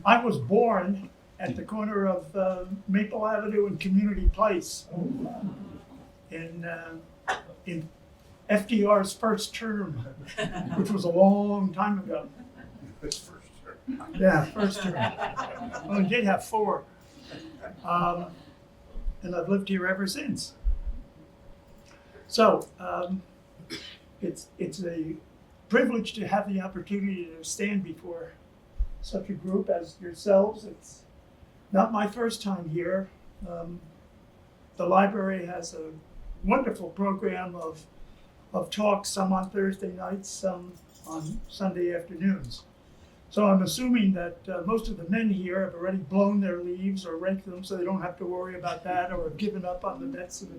I was born at the corner of Maple Avenue and Community Place in FDR's first term, which was a long time ago. His first term. Yeah, first term. Well, he did have 4. And I've lived here ever since. So it's a privilege to have the opportunity to stand before such a group as yourselves. It's not my first time here. The library has a wonderful program of talks, some on Thursday nights, some on Sunday afternoons. So I'm assuming that most of the men here have already blown their leaves or raked them, so they don't have to worry about that, or have given up on the Jets and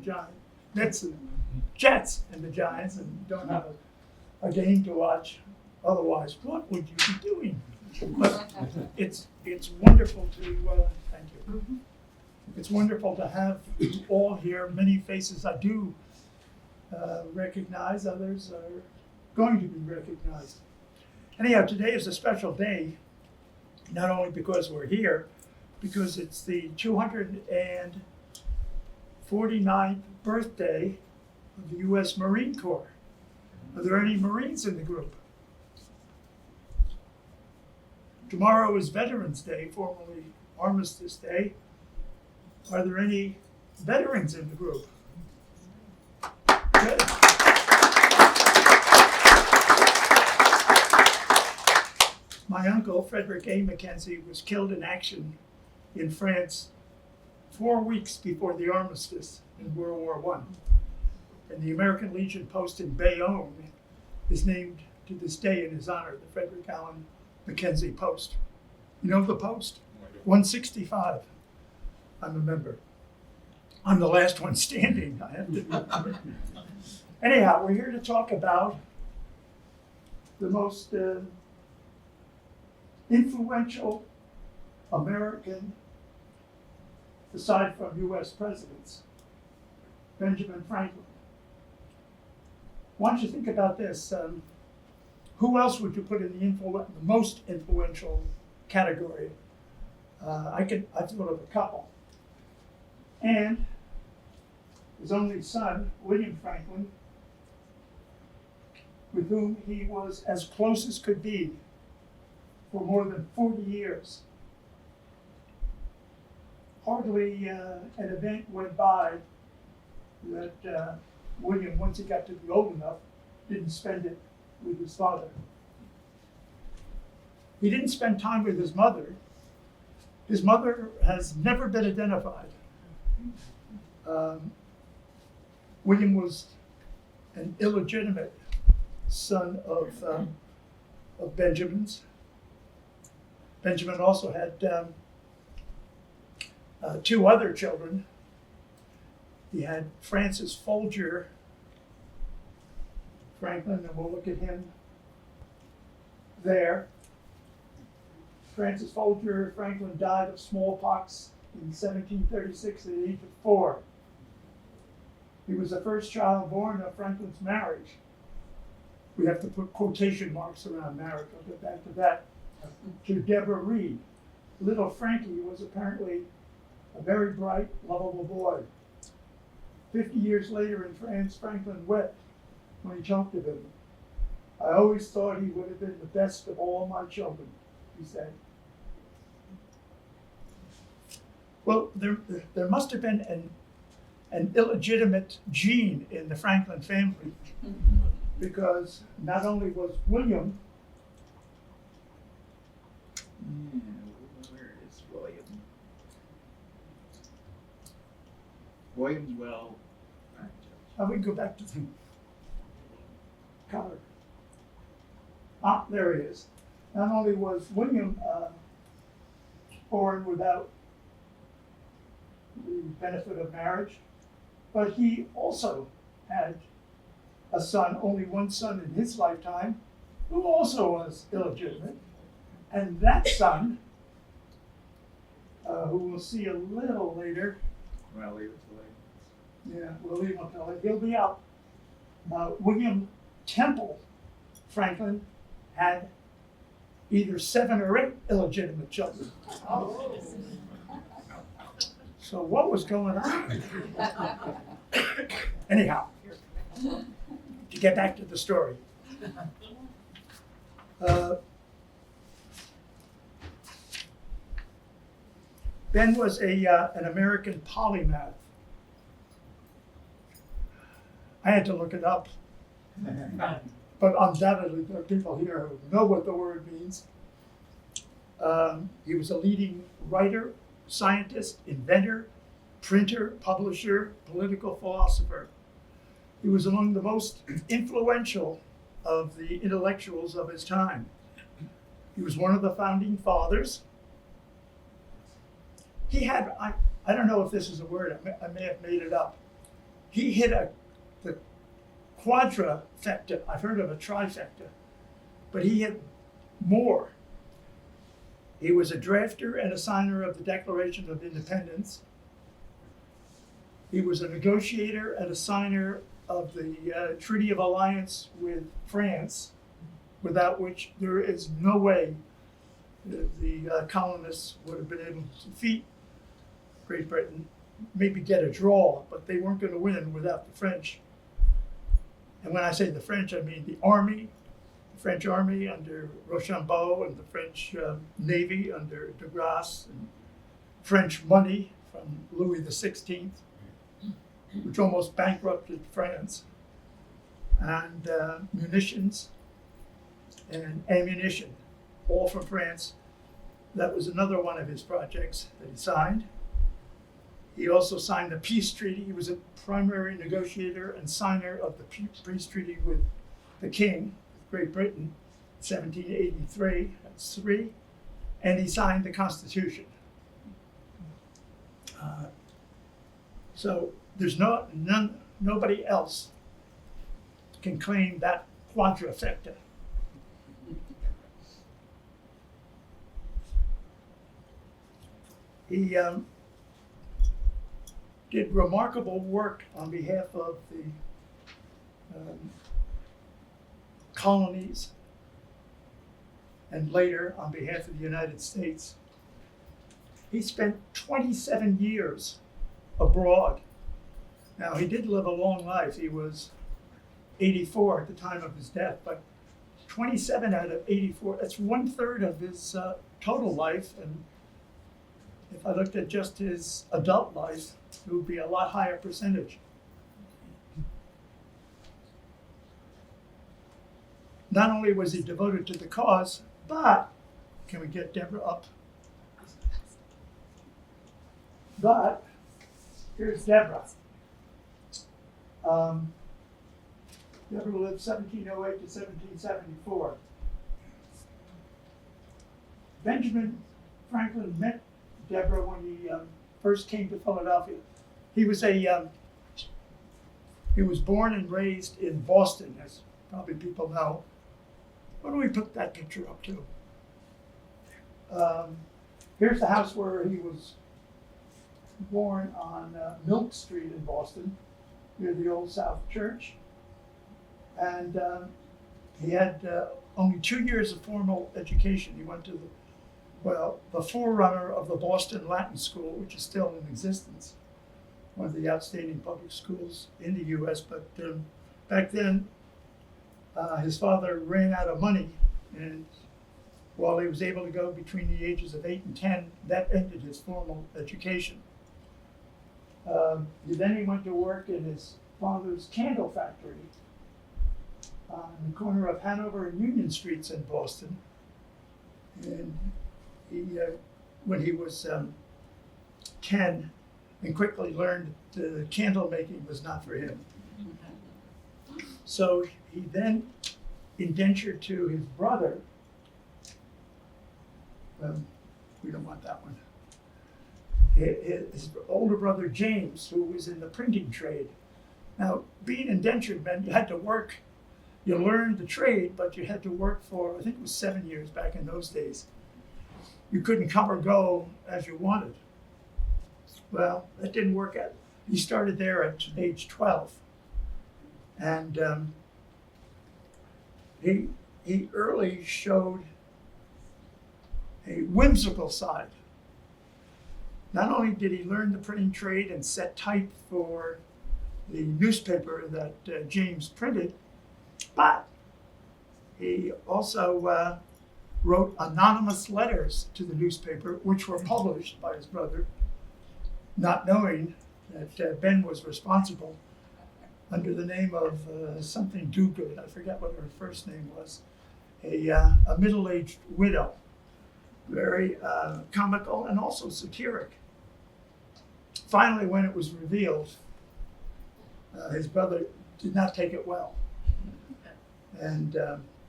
the Giants, and don't have a game to watch. Otherwise, what would you be doing? But it's wonderful to thank you. It's wonderful to have you all here. Many faces I do recognize. Others are going to be recognized. Anyhow, today is a special day, not only because we're here, because it's the 249th birthday of the U.S. Marine Corps. Are there any Marines in the group? Tomorrow is Veterans Day, formerly Armistice Day. Are there any veterans in the group? Good. My uncle, Frederick A. Mackenzie, was killed in action in France 4 weeks before the armistice in World War I. And the American Legion post in Bayonne is named to this day in his honor, the Frederick Allen Mackenzie Post. You know the post? 165. I'm a member. I'm the last one standing, I have to admit. Anyhow, we're here to talk about the most influential American, aside from US presidents, Benjamin Franklin. Why don't you think about this? Who else would you put in the most influential category? I've thought of a couple. And his only son, William Franklin, with whom he was as close as could be for more than 40 years. Hardly an event went by that William, once he got to be old enough, didn't spend it with his father. He didn't spend time with his mother. His mother has never been identified. William was an illegitimate son of Benjamin's. Benjamin also had 2 other children. He had Francis Folger Franklin, and we'll look at him there. Francis Folger Franklin died of smallpox in 1736 at the age of 4. He was the first child born of Franklin's marriage. We have to put quotation marks around marriage. I'll get back to that. To Deborah Reed. Little Frankie was apparently a very bright, lovable boy. 50 years later in France, Franklin wept when he talked of him. I always thought he would have been the best of all my children, he said. Well, there must have been an illegitimate gene in the Franklin family, because not only was William, where is William? William's well. we can go back to the color. There he is. Not only was William born without the benefit of marriage, but he also had a son, only one son in his lifetime, who also was illegitimate. And that son, who we'll see a little later. Well, leave it to later. Yeah, we'll leave him until later. He'll be out. William Temple Franklin had either 7 or 8 illegitimate children. So what was going on? Anyhow, to get back to the story. Ben was an American polymath. I had to look it up, but undoubtedly there are people here who know what the word means. He was a leading writer, scientist, inventor, printer, publisher, political philosopher. He was among the most influential of the intellectuals of his time. He was one of the founding fathers. He had, I don't know if this is a word, I may have made it up. He hit the quadrifecta. I've heard of a trifecta, but he hit more. He was a drafter and a signer of the Declaration of Independence. He was a negotiator and a signer of the Treaty of Alliance with France, without which there is no way the colonists would have been able to defeat Great Britain, maybe get a draw, but they weren't going to win without the French. And when I say the French, I mean the army, the French army under Rochambeau, and the French navy under de Grasse, and French money from Louis XVI, which almost bankrupted France, and munitions and ammunition, all from France. That was another one of his projects that he signed. He also signed the peace treaty. He was a primary negotiator and signer of the peace treaty with the King of Great Britain, 1783, that's 3, and he signed the Constitution. So there's nobody else can claim that quadrifecta. He did remarkable work on behalf of the colonies and later on behalf of the United States. He spent 27 years abroad. Now, he did live a long life. He was 84 at the time of his death, but 27 out of 84, that's 1/3 of his total life. And if I looked at just his adult life, it would be a lot higher percentage. Not only was he devoted to the cause, but, can we get Deborah up? But, here's Deborah. Deborah lived 1708 to 1774. Benjamin Franklin met Deborah when he first came to Philadelphia. He was born and raised in Boston, as probably people know. Why don't we put that picture up too? Here's the house where he was born on Milk Street in Boston, near the Old South Church. And he had only 2 years of formal education. He went to the forerunner of the Boston Latin School, which is still in existence, one of the outstanding public schools in the U.S. But back then, his father ran out of money, and while he was able to go between the ages of 8 and 10, that ended his formal education. Then he went to work in his father's candle factory on the corner of Hanover and Union Streets in Boston. And he, when he was 10, and quickly learned that candle making was not for him. So he then indentured to his brother, we don't want that one, his older brother James, who was in the printing trade. Now, being indentured meant you had to work. You learned the trade, but you had to work for, I think it was 7 years back in those days. You couldn't come or go as you wanted. Well, that didn't work out. He started there at age 12. And he early showed a whimsical side. Not only did he learn the printing trade and set type for the newspaper that James printed, but he also wrote anonymous letters to the newspaper, which were published by his brother, not knowing that Ben was responsible under the name of something Dogood. I forget what her first name was. A middle-aged widow, very comical and also satiric. Finally, when it was revealed, his brother did not take it well and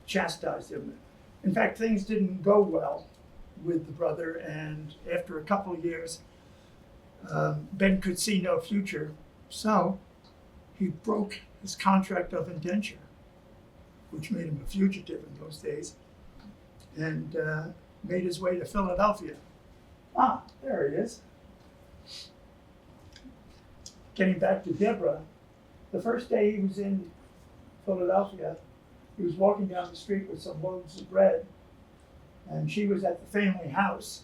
chastised him. In fact, things didn't go well with the brother, and after a couple of years, Ben could see no future, so he broke his contract of indenture, which made him a fugitive in those days, and made his way to Philadelphia. Ah, there he is. Getting back to Deborah, the first day he was in Philadelphia, he was walking down the street with some loaves of bread, and she was at the family house,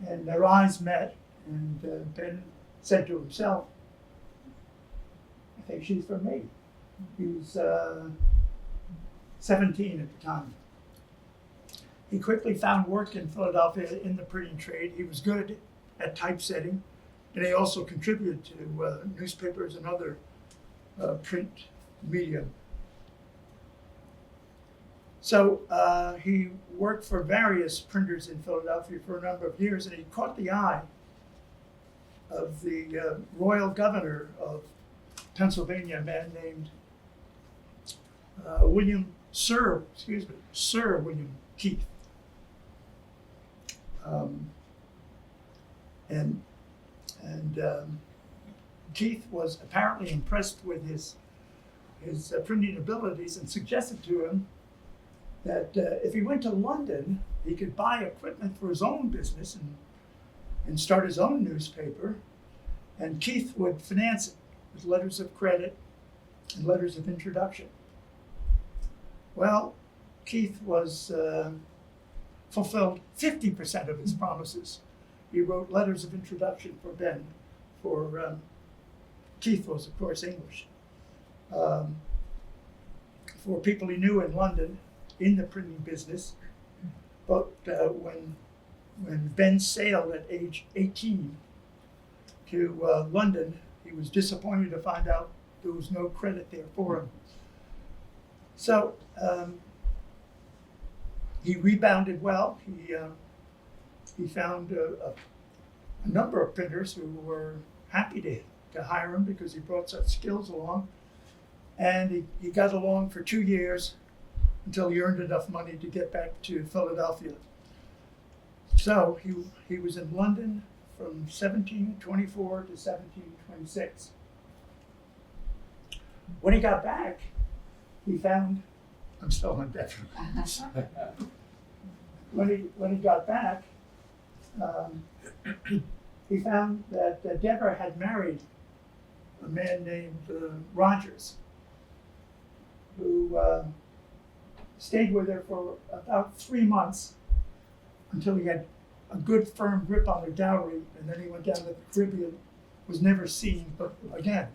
and their eyes met, and Ben said to himself, I think she's for me. He was 17 at the time. He quickly found work in Philadelphia in the printing trade. He was good at typesetting, and he also contributed to newspapers and other print media. So he worked for various printers in Philadelphia for a number of years, and he caught the eye of the royal governor of Pennsylvania, a man named Sir William Keith. Keith was apparently impressed with his printing abilities and suggested to him that if he went to London, he could buy equipment for his own business and start his own newspaper, and Keith would finance it with letters of credit and letters of introduction. Well, Keith fulfilled 50% of his promises. He wrote letters of introduction for Ben, Keith was, of course, English, for people he knew in London in the printing business. But when Ben sailed at age 18 to London, he was disappointed to find out there was no credit there for him. So he rebounded well. He found a number of printers who were happy to hire him because he brought such skills along. And he got along for 2 years until he earned enough money to get back to Philadelphia. So he was in London from 1724 to 1726. When he got back, he found, I'm still on death. When he got back, he found that Deborah had married a man named Rogers, who stayed with her for about 3 months until he had a good firm grip on her dowry, and then he went down to the Caribbean, was never seen but again.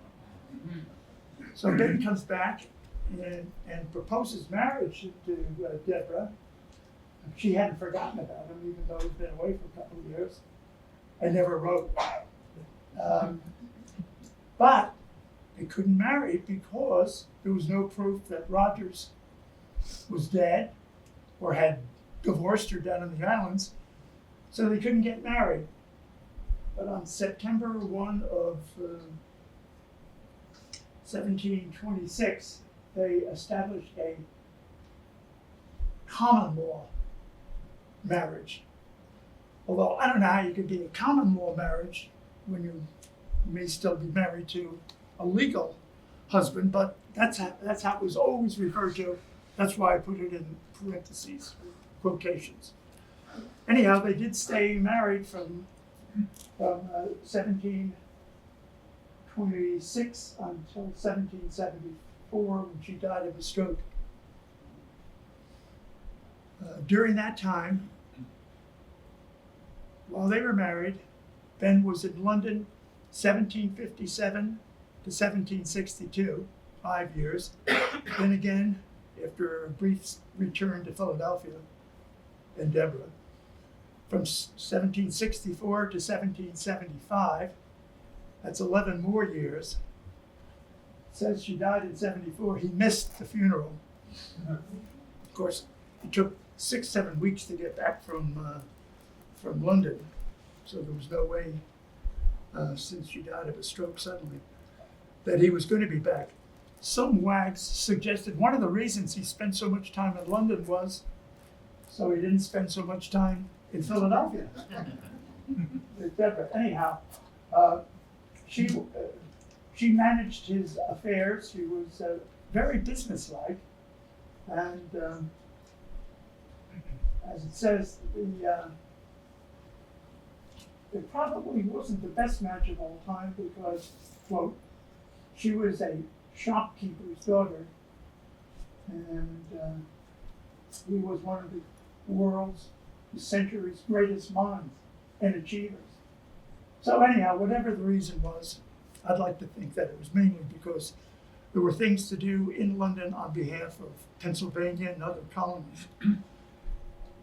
So Ben comes back and proposes marriage to Deborah. She hadn't forgotten about him, even though he'd been away for a couple of years, and never wrote. But they couldn't marry because there was no proof that Rogers was dead or had divorced her down in the islands, so they couldn't get married. But on September 1 of 1726, they established a common law marriage. Although I don't know how you could be a common law marriage when you may still be married to a legal husband, but that's how it was always referred to. That's why I put it in parentheses, quotations. Anyhow, they did stay married from 1726 until 1774, when she died of a stroke. During that time, while they were married, Ben was in London 1757 to 1762, 5 years. Then again, after a brief return to Philadelphia and Deborah, from 1764 to 1775, that's 11 more years. It says she died in 74. He missed the funeral. Of course, it took 6-7 weeks to get back from London, so there was no way, since she died of a stroke suddenly, that he was going to be back. Some wags suggested one of the reasons he spent so much time in London was so he didn't spend so much time in Philadelphia with Deborah. Anyhow, she managed his affairs. She was very businesslike, and as it says, it probably wasn't the best match of all time because, quote, she was a shopkeeper's daughter, and he was one of the world's, the century's greatest minds and achievers. So anyhow, whatever the reason was, I'd like to think that it was mainly because there were things to do in London on behalf of Pennsylvania and other colonies.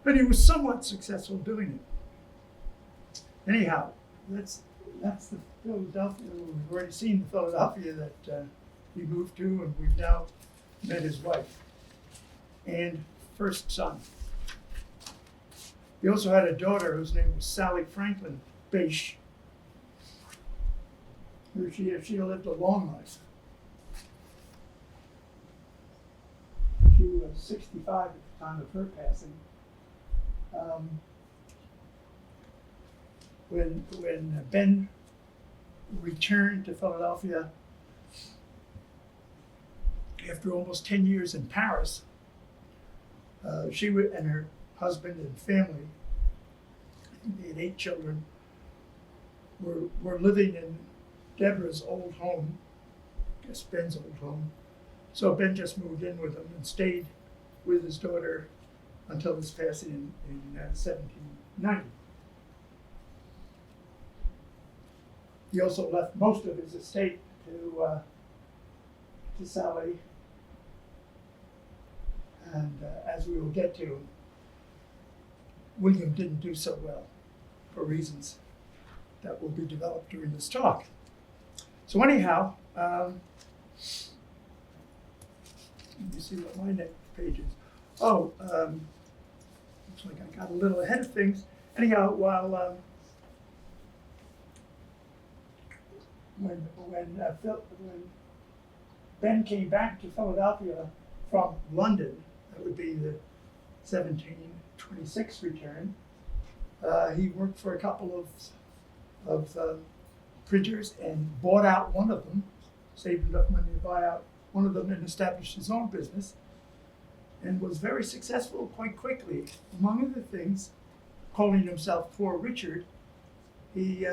But he was somewhat successful doing it. Anyhow, that's the Philadelphia. We've already seen the Philadelphia that he moved to, and we've now met his wife and first son. He also had a daughter whose name was Sally Franklin Bache. She lived a long life. She was 65 at the time of her passing. When Ben returned to Philadelphia after almost 10 years in Paris, she and her husband and family, I think they had 8 children, were living in Deborah's old home, I guess Ben's old home. So Ben just moved in with them and stayed with his daughter until his passing in 1790. He also left most of his estate to Sally, and as we will get to, William didn't do so well for reasons that will be developed during this talk. So anyhow, let me see what my next page is. Looks like I got a little ahead of things. Anyhow, while when Ben came back to Philadelphia from London, that would be the 1726 return, he worked for a couple of printers and bought out one of them, saved enough money to buy out one of them and established his own business, and was very successful quite quickly. Among other things, calling himself Poor Richard, he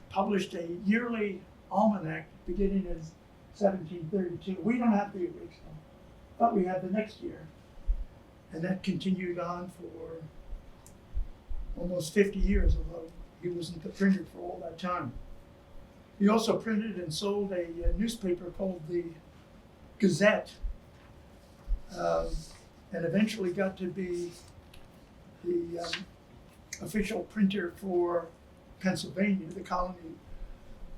published a yearly almanac beginning in 1732. We don't have the original, but we have the next year. And that continued on for almost 50 years, although he wasn't the printer for all that time. He also printed and sold a newspaper called the Gazette, and eventually got to be the official printer for Pennsylvania, the colony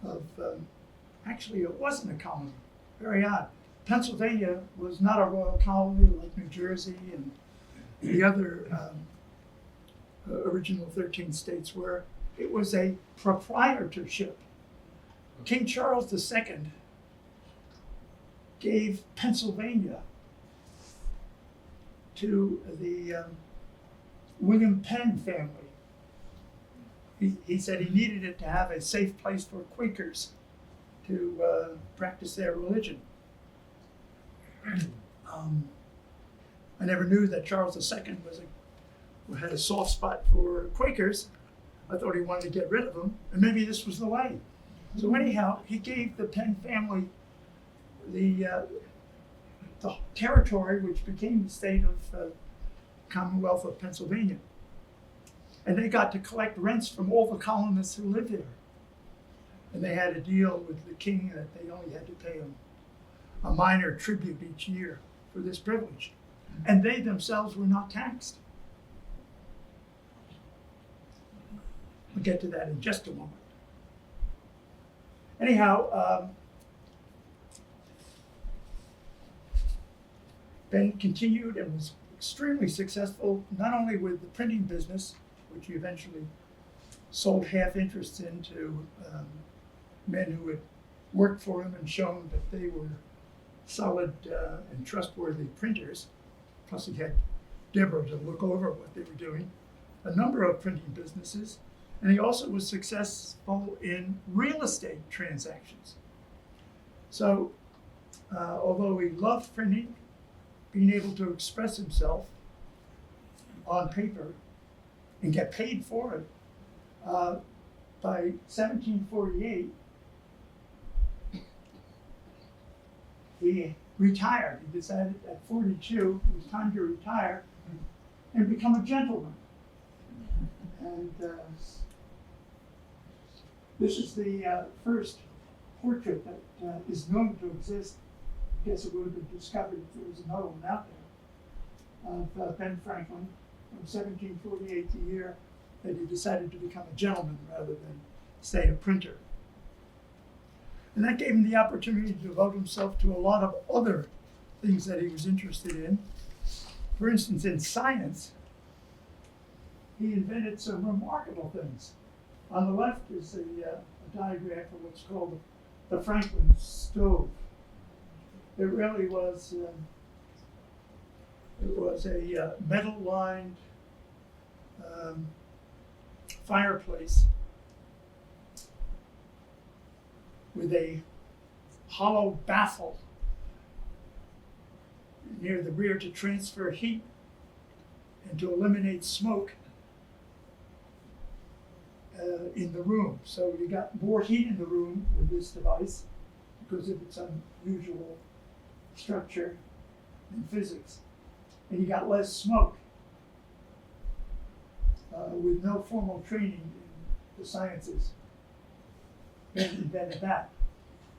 of, actually it wasn't a colony, very odd. Pennsylvania was not a royal colony like New Jersey and the other original 13 states were. It was a proprietorship. King Charles II gave Pennsylvania to the William Penn family. He said he needed it to have a safe place for Quakers to practice their religion. I never knew that Charles II had a soft spot for Quakers. I thought he wanted to get rid of them, and maybe this was the way. So anyhow, he gave the Penn family the territory which became the state of Commonwealth of Pennsylvania. And they got to collect rents from all the colonists who lived there. And they had a deal with the king that they only had to pay him a minor tribute each year for this privilege. And they themselves were not taxed. We'll get to that in just a moment. Anyhow, Ben continued and was extremely successful, not only with the printing business, which he eventually sold half interests into men who had worked for him and shown that they were solid and trustworthy printers. Plus he had Deborah to look over what they were doing, a number of printing businesses, and he also was successful in real estate transactions. So although he loved printing, being able to express himself on paper and get paid for it, by 1748, he retired. He decided at 42 it was time to retire and become a gentleman. And this is the first portrait that is known to exist. I guess it would have been discovered if there was another one out there, of Ben Franklin from 1748, the year that he decided to become a gentleman rather than stay a printer. And that gave him the opportunity to devote himself to a lot of other things that he was interested in. For instance, in science, he invented some remarkable things. On the left is a diagram of what's called the Franklin stove. It really was a metal-lined fireplace with a hollow baffle near the rear to transfer heat and to eliminate smoke in the room. So you got more heat in the room with this device because of its unusual structure and physics, and you got less smoke with no formal training in the sciences. Ben invented that.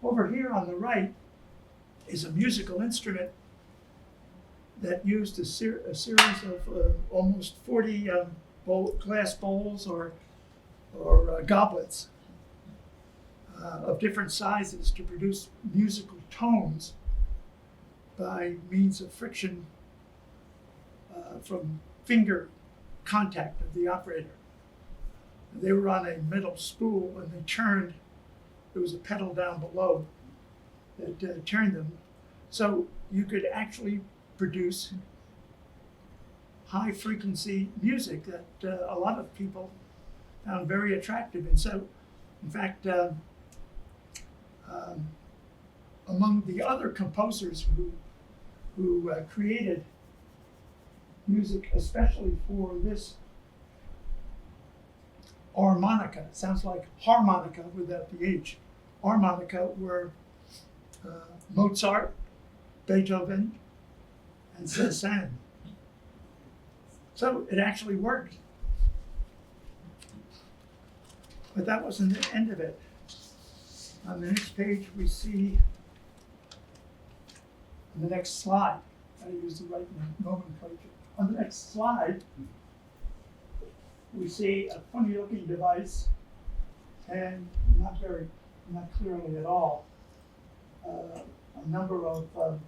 Over here on the right is a musical instrument that used a series of almost 40 glass bowls or goblets of different sizes to produce musical tones by means of friction from finger contact of the operator. They were on a metal spool and they turned. There was a pedal down below that turned them. So you could actually produce high frequency music that a lot of people found very attractive. And so, in fact, among the other composers who created music especially for this harmonica, it sounds like harmonica without the H, harmonica, were Mozart, Beethoven, and Saint-Saëns. So it actually worked. But that wasn't the end of it. On the next page, we see, on the next slide, I use the right nomenclature. On the next slide, we see a funny looking device, and not clearly at all, a number of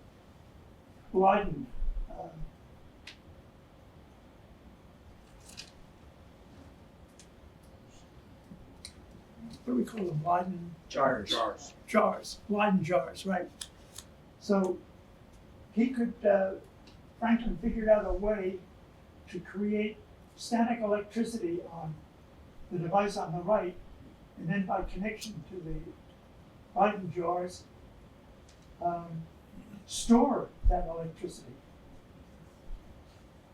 Leiden what do we call them? Leiden Jars. jars, Leiden jars, right? So Franklin figured out a way to create static electricity on the device on the right, and then by connection to the Leiden jars, store that electricity.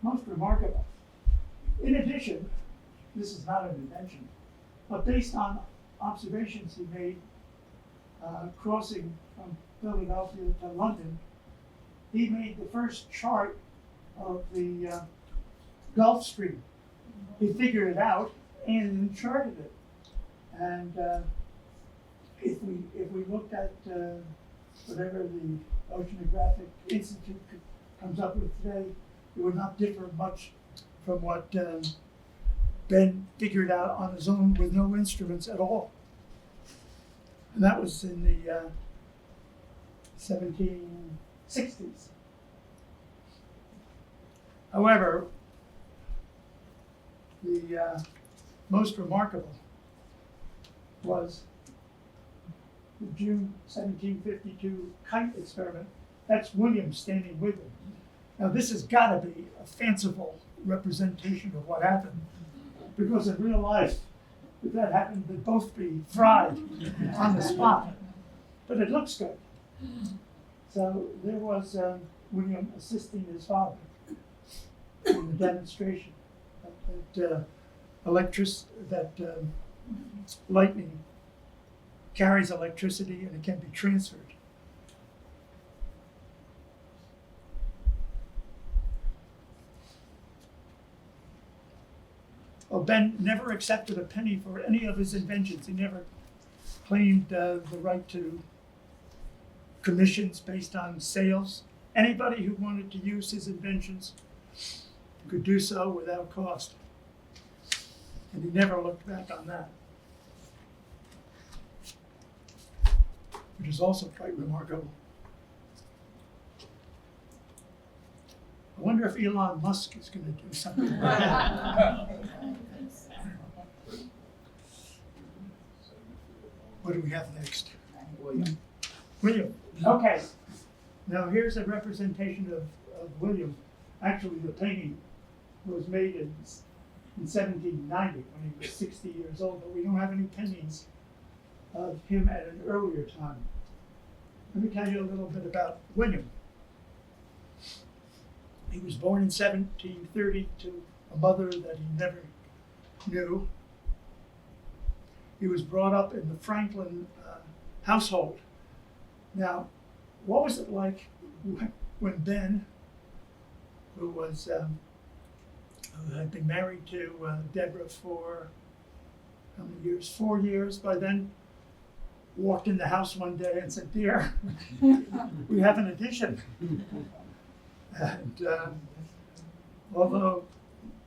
Most remarkable. In addition, this is not an invention, but based on observations he made crossing from Philadelphia to London, he made the first chart of the Gulf Stream he figured it out and charted it. And if we looked at whatever the Oceanographic Institute comes up with today, it would not differ much from what Ben figured out on his own with no instruments at all. And that was in the 1760s. However, the most remarkable was the June 1752 kite experiment. That's William standing with him. Now this has got to be a fanciful representation of what happened, because in real life, if that happened, they'd both be fried on the spot. But it looks good. So there was William assisting his father in the demonstration that lightning carries electricity and it can be transferred. Well, Ben never accepted a penny for any of his inventions. He never claimed the right to commissions based on sales. Anybody who wanted to use his inventions could do so without cost. And he never looked back on that, which is also quite remarkable. I wonder if Elon Musk is going to do something like that. What do we have next? William. Okay. Now here's a representation of William. Actually, the painting was made in 1790 when he was 60 years old, but we don't have any paintings of him at an earlier time. Let me tell you a little bit about William. He was born in 1730 to a mother that he never knew. He was brought up in the Franklin household. Now, what was it like when Ben, who was who had been married to Deborah for how many years? 4 years by then, walked in the house one day and said, "Dear, we have an addition." And although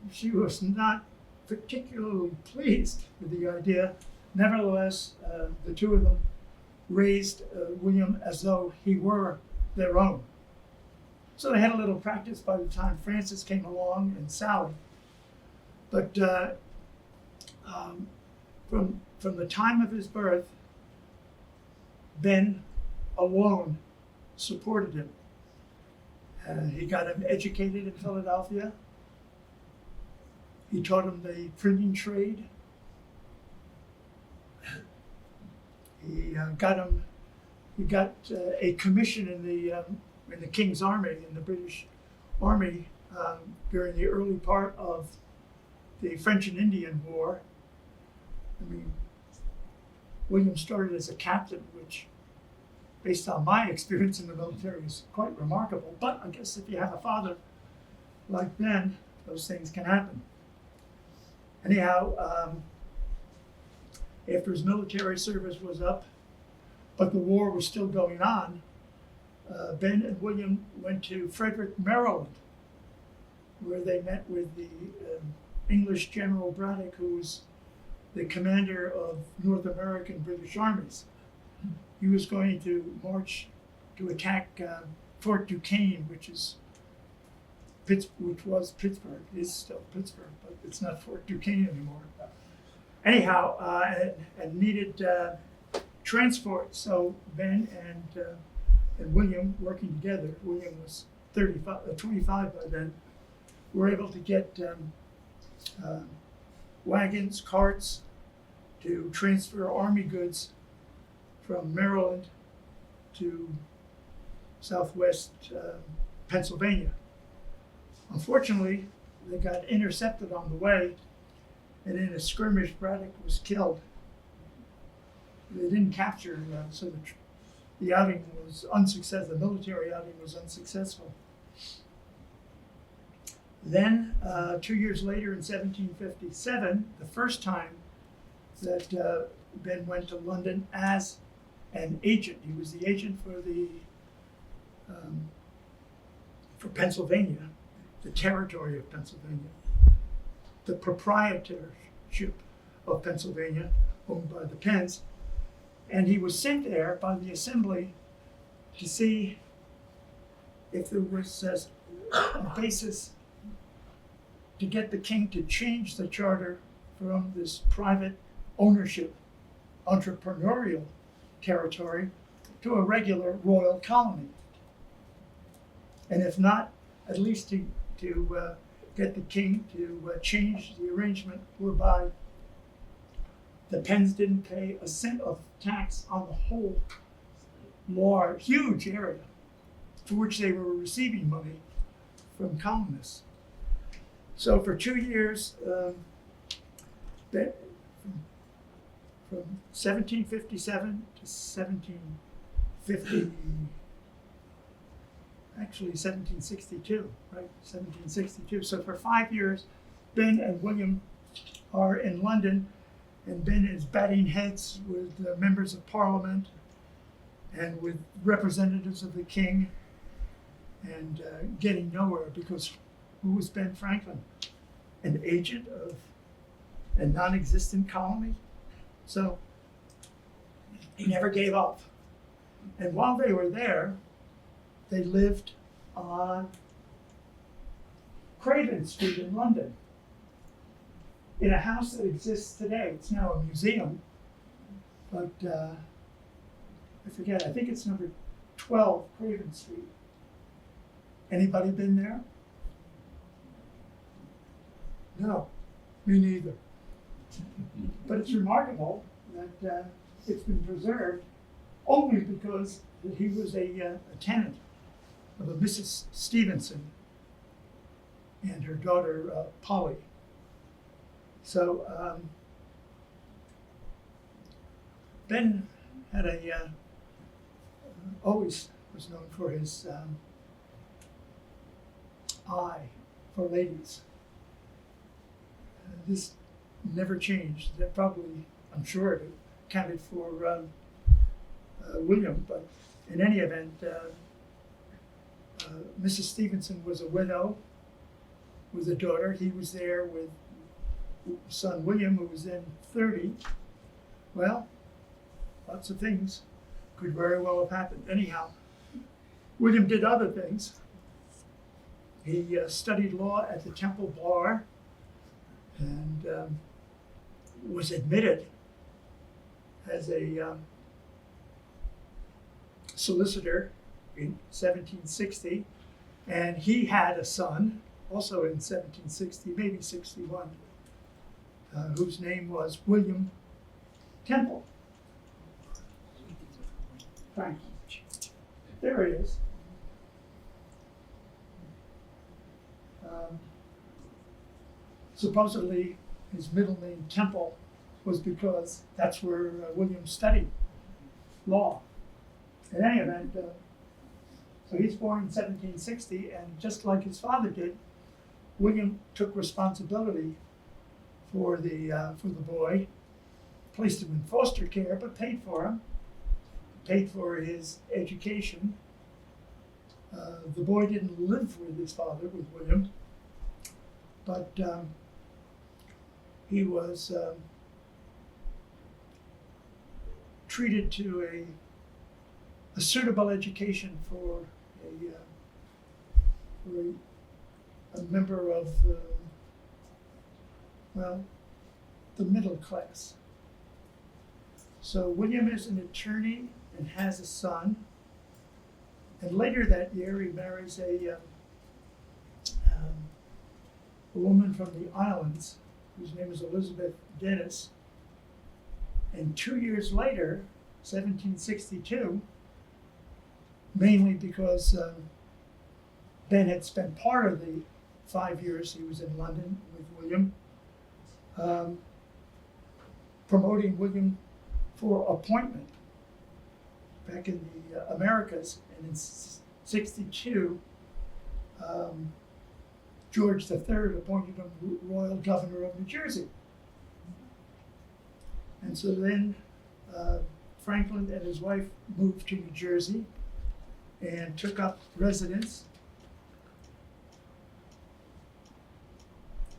she was not particularly pleased with the idea, nevertheless, the two of them raised William as though he were their own. So they had a little practice by the time Francis came along and Sally. But from the time of his birth, Ben alone supported him. He got him educated in Philadelphia. He taught him the printing trade. He got a commission in the King's Army, in the British Army, during the early part of the French and Indian War. I mean, William started as a captain, which, based on my experience in the military, is quite remarkable. But I guess if you have a father like Ben, those things can happen. Anyhow, after his military service was up, but the war was still going on, Ben and William went to Frederick, Maryland, where they met with the English General Braddock, who was the commander of North American British armies. He was going to march to attack Fort Duquesne, which was Pittsburgh. It is still Pittsburgh, but it's not Fort Duquesne anymore. Anyhow, and needed transport. So Ben and William, working together, William was 25 by then, were able to get wagons, carts to transfer army goods from Maryland to southwest Pennsylvania. Unfortunately, they got intercepted on the way, and in a skirmish, Braddock was killed. They didn't capture, so the outing was unsuccessful. The military outing was unsuccessful. Then, 2 years later in 1757, the first time that Ben went to London as an agent. He was the agent for Pennsylvania, the territory of Pennsylvania, the proprietorship of Pennsylvania, owned by the Penns. And he was sent there by the Assembly to see if there was a basis to get the king to change the charter from this private ownership, entrepreneurial territory to a regular royal colony. And if not, at least to get the king to change the arrangement whereby the Penns didn't pay a cent of tax on the whole huge area for which they were receiving money from colonists. So for 2 years, from 1757 to 1762, right? 1762. So for 5 years, Ben and William are in London, and Ben is batting heads with members of Parliament and with representatives of the king, and getting nowhere, because who was Ben Franklin? An agent of a non-existent colony? So he never gave up. And while they were there, they lived on Craven Street in London, in a house that exists today. It's now a museum, but I forget, I think it's number 12 Craven Street. Anybody been there? No, me neither. But it's remarkable that it's been preserved only because he was a tenant of a Mrs. Stevenson and her daughter Polly. So Ben had always was known for his eye for ladies. This never changed. That probably, I'm sure, it accounted for William, but in any event, Mrs. Stevenson was a widow with a daughter. He was there with son William, who was then 30. Well, lots of things could very well have happened. Anyhow, William did other things. He studied law at the Temple Bar and was admitted as a solicitor in 1760, and he had a son also in 1760, maybe 61, whose name was William Temple. Franklin. There he is. Supposedly, his middle name Temple was because that's where William studied law. In any event, so he's born in 1760, and just like his father did, William took responsibility for the boy, placed him in foster care, but paid for him, paid for his education. The boy didn't live with his father, with William, but he was treated to a suitable education for a member of the middle class. So William is an attorney and has a son. And later that year, he marries a woman from the islands whose name is Elizabeth Dennis. And 2 years later, 1762, mainly because Ben had spent part of the 5 years he was in London with William, promoting William for appointment back in the Americas. And in 62, George III appointed him royal governor of New Jersey. And so then Franklin and his wife moved to New Jersey and took up residence.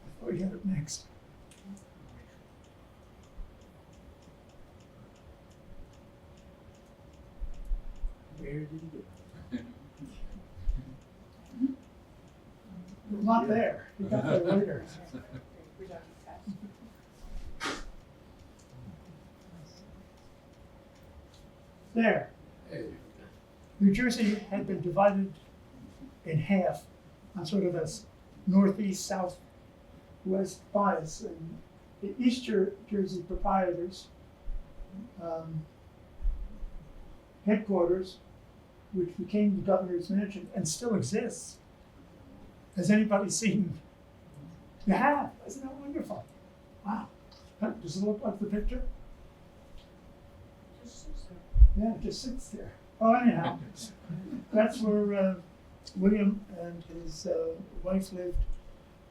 I thought we had it next. Where did he go? Not there. He got there later. There. New Jersey had been divided in half on sort of a northeast, southwest bias. And the East Jersey proprietors headquarters, which became the governor's mansion and still exists. Has anybody seen? You have. Isn't that wonderful? Wow. Does it look like the picture? Yeah, it just sits there. Oh, anyhow, that's where William and his wife lived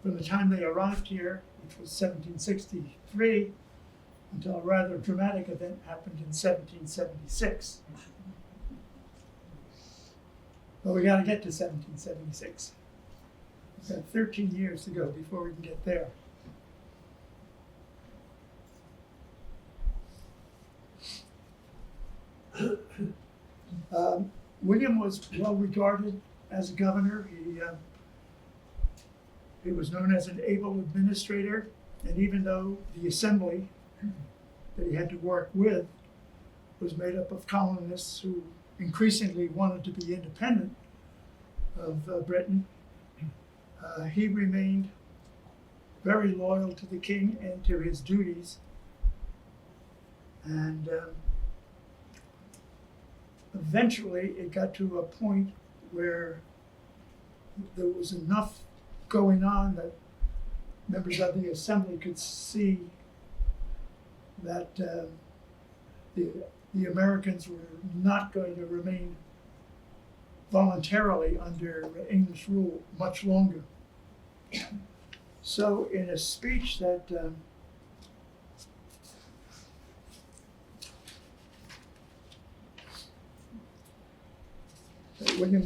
from the time they arrived here, which was 1763, until a rather dramatic event happened in 1776. But we got to get to 1776. We've got 13 years to go before we can get there. William was well regarded as a governor. He was known as an able administrator, and even though the assembly that he had to work with was made up of colonists who increasingly wanted to be independent of Britain, he remained very loyal to the king and to his duties. And eventually it got to a point where there was enough going on that members of the assembly could see that the Americans were not going to remain voluntarily under English rule much longer. So in a speech that William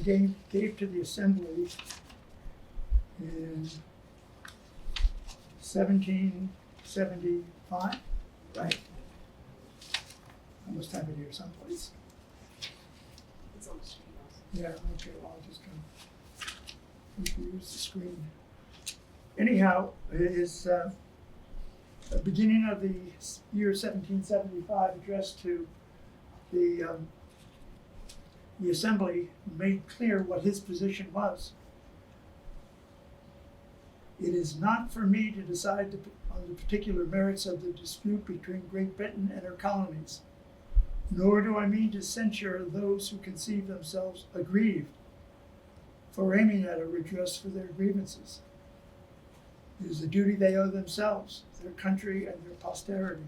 gave to the assembly in 1775, right? I must have it here someplace. It's on the screen. Yeah, okay, well, I'll just use the screen. Anyhow, it is the beginning of the year 1775 addressed to the assembly made clear what his position was. It is not for me to decide on the particular merits of the dispute between Great Britain and her colonies, nor do I mean to censure those who conceive themselves aggrieved for aiming at a redress for their grievances. It is a duty they owe themselves, their country, and their posterity.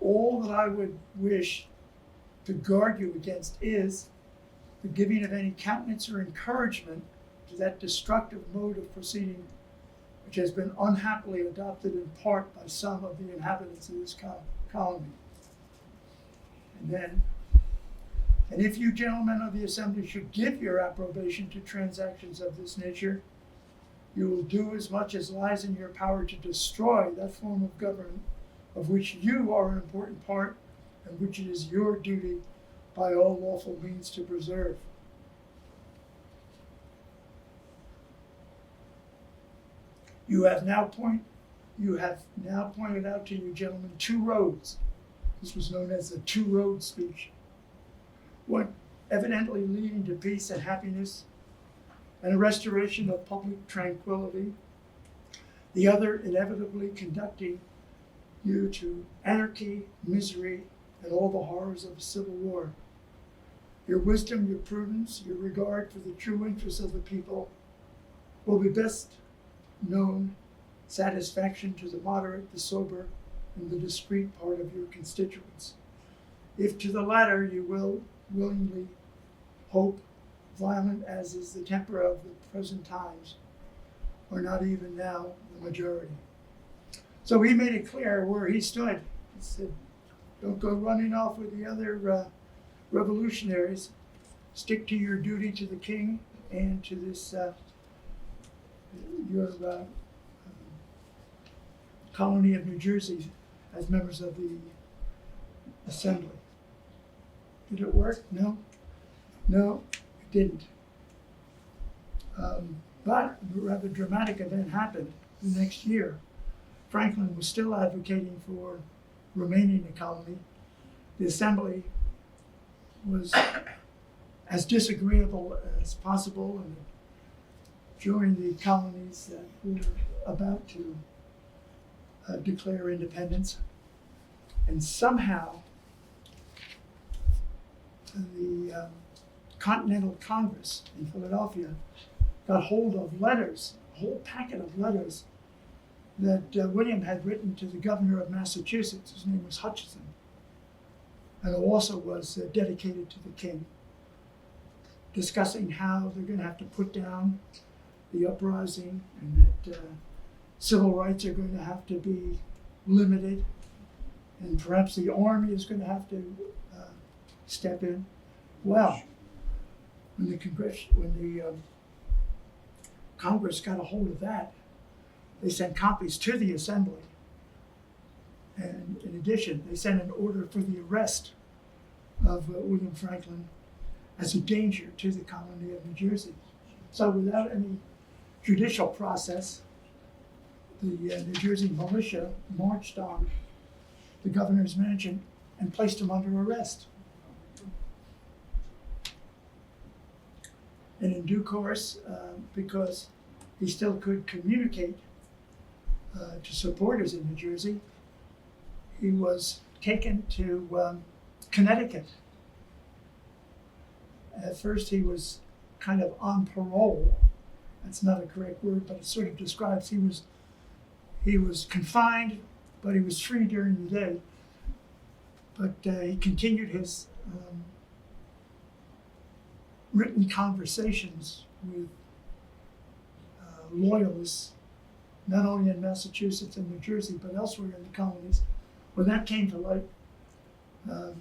All that I would wish to guard you against is the giving of any countenance or encouragement to that destructive mode of proceeding which has been unhappily adopted in part by some of the inhabitants of this colony. And if you gentlemen of the assembly should give your approbation to transactions of this nature, you will do as much as lies in your power to destroy that form of government of which you are an important part and which it is your duty by all lawful means to preserve. You have now pointed out to you gentlemen 2 roads. This was known as the 2-road speech. One evidently leading to peace and happiness and a restoration of public tranquility. The other inevitably conducting you to anarchy, misery, and all the horrors of a civil war. Your wisdom, your prudence, your regard for the true interests of the people will be best known satisfaction to the moderate, the sober, and the discreet part of your constituents. If to the latter you will willingly hope, violent as is the temper of the present times, or not even now the majority. So he made it clear where he stood. He said, don't go running off with the other revolutionaries. Stick to your duty to the king and to this your colony of New Jersey as members of the assembly. Did it work? No. No, it didn't. But a rather dramatic event happened the next year. Franklin was still advocating for remaining a colony. The assembly was as disagreeable as possible and joined the colonies that were about to declare independence. And somehow the Continental Congress in Philadelphia got hold of letters, a whole packet of letters that William had written to the governor of Massachusetts. His name was Hutchinson, and it also was dedicated to the king, discussing how they're going to have to put down the uprising and that civil rights are going to have to be limited, and perhaps the army is going to have to step in. Well, when the Congress got a hold of that, they sent copies to the assembly. And in addition, they sent an order for the arrest of William Franklin as a danger to the colony of New Jersey. So without any judicial process, the New Jersey militia marched on the governor's mansion and placed him under arrest. And in due course, because he still could communicate to supporters in New Jersey, he was taken to Connecticut. At first he was kind of on parole. That's not a correct word, but it sort of describes he was confined, but he was free during the day. But he continued his written conversations with loyalists, not only in Massachusetts and New Jersey, but elsewhere in the colonies. When that came to light, it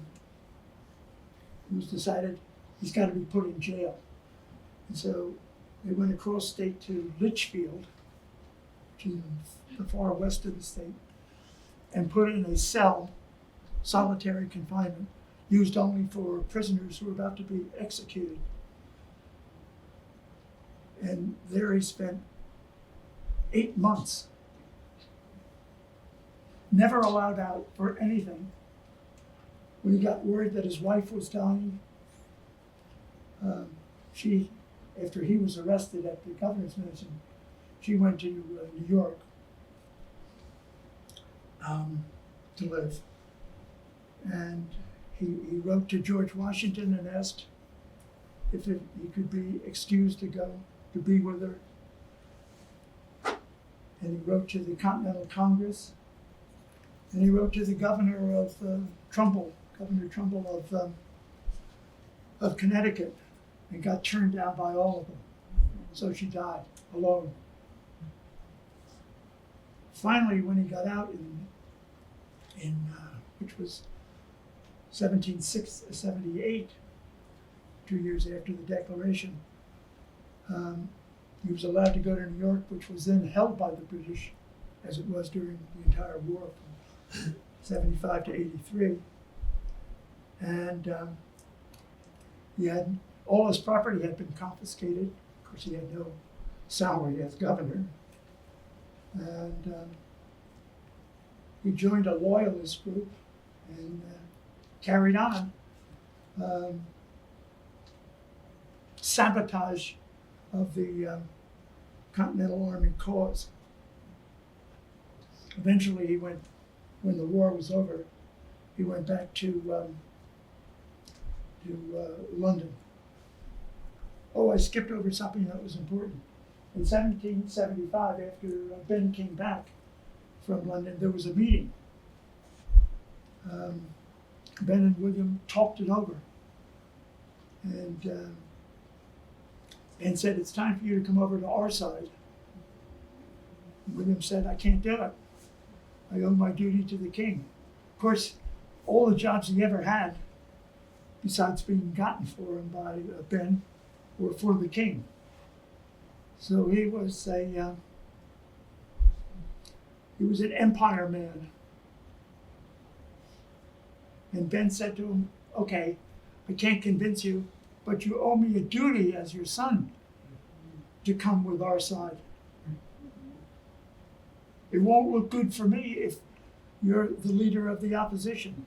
was decided he's got to be put in jail. And so they went across state to Litchfield, to the far west of the state, and put in a cell, solitary confinement, used only for prisoners who were about to be executed. And there he spent 8 months, never allowed out for anything. When he got word that his wife was dying, after he was arrested at the governor's mansion, she went to New York to live. And he wrote to George Washington and asked if he could be excused to go to be with her. And he wrote to the Continental Congress, and he wrote to the governor of Trumbull, Governor Trumbull of Connecticut, and got turned down by all of them. So she died alone. Finally, when he got out in which was 1778, 2 years after the Declaration, he was allowed to go to New York, which was then held by the British, as it was during the entire war from 75 to 83. And he had all his property had been confiscated. Of course, he had no salary as governor. And he joined a loyalist group and carried on sabotage of the Continental Army cause. Eventually he went, when the war was over, he went back to London. Oh, I skipped over something that was important. In 1775, after Ben came back from London, there was a meeting. Ben and William talked it over and said, it's time for you to come over to our side William said, I can't do it. I owe my duty to the king. Of course, all the jobs he ever had, besides being gotten for him by Ben, were for the king. So he was an empire man. And Ben said to him, okay, I can't convince you, but you owe me a duty as your son to come with our side. It won't look good for me if you're the leader of the opposition.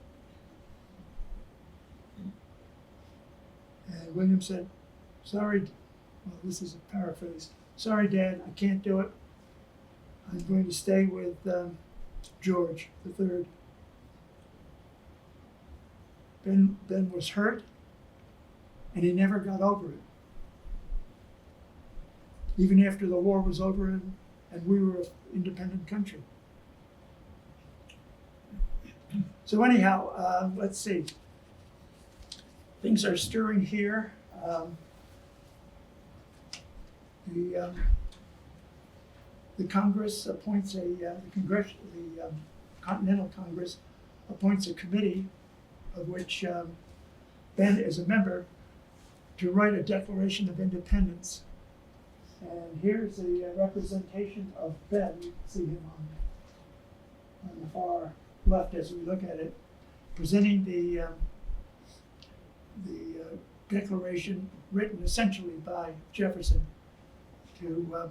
And William said, sorry, well, this is a paraphrase. Sorry, Dad, I can't do it. I'm going to stay with George III. Ben was hurt, and he never got over it. Even after the war was over and we were an independent country. So anyhow, let's see. Things are stirring here. The Congress appoints the Continental Congress appoints a committee of which Ben is a member to write a Declaration of Independence. And here's the representation of Ben. You can see him on the far left as we look at it, presenting the Declaration written essentially by Jefferson to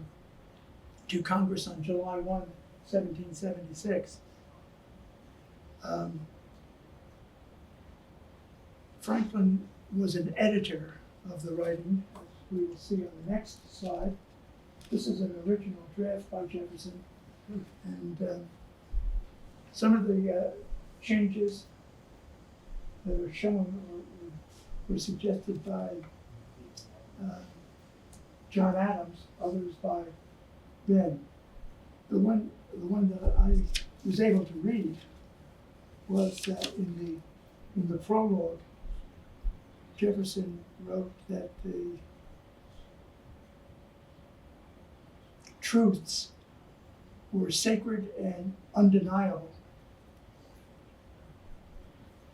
Congress on July 1, 1776. Franklin was an editor of the writing, as we will see on the next slide. This is an original draft by Jefferson, and some of the changes that are shown were suggested by John Adams, others by Ben. The one that I was able to read was in the prologue. Jefferson wrote that the truths were sacred and undeniable.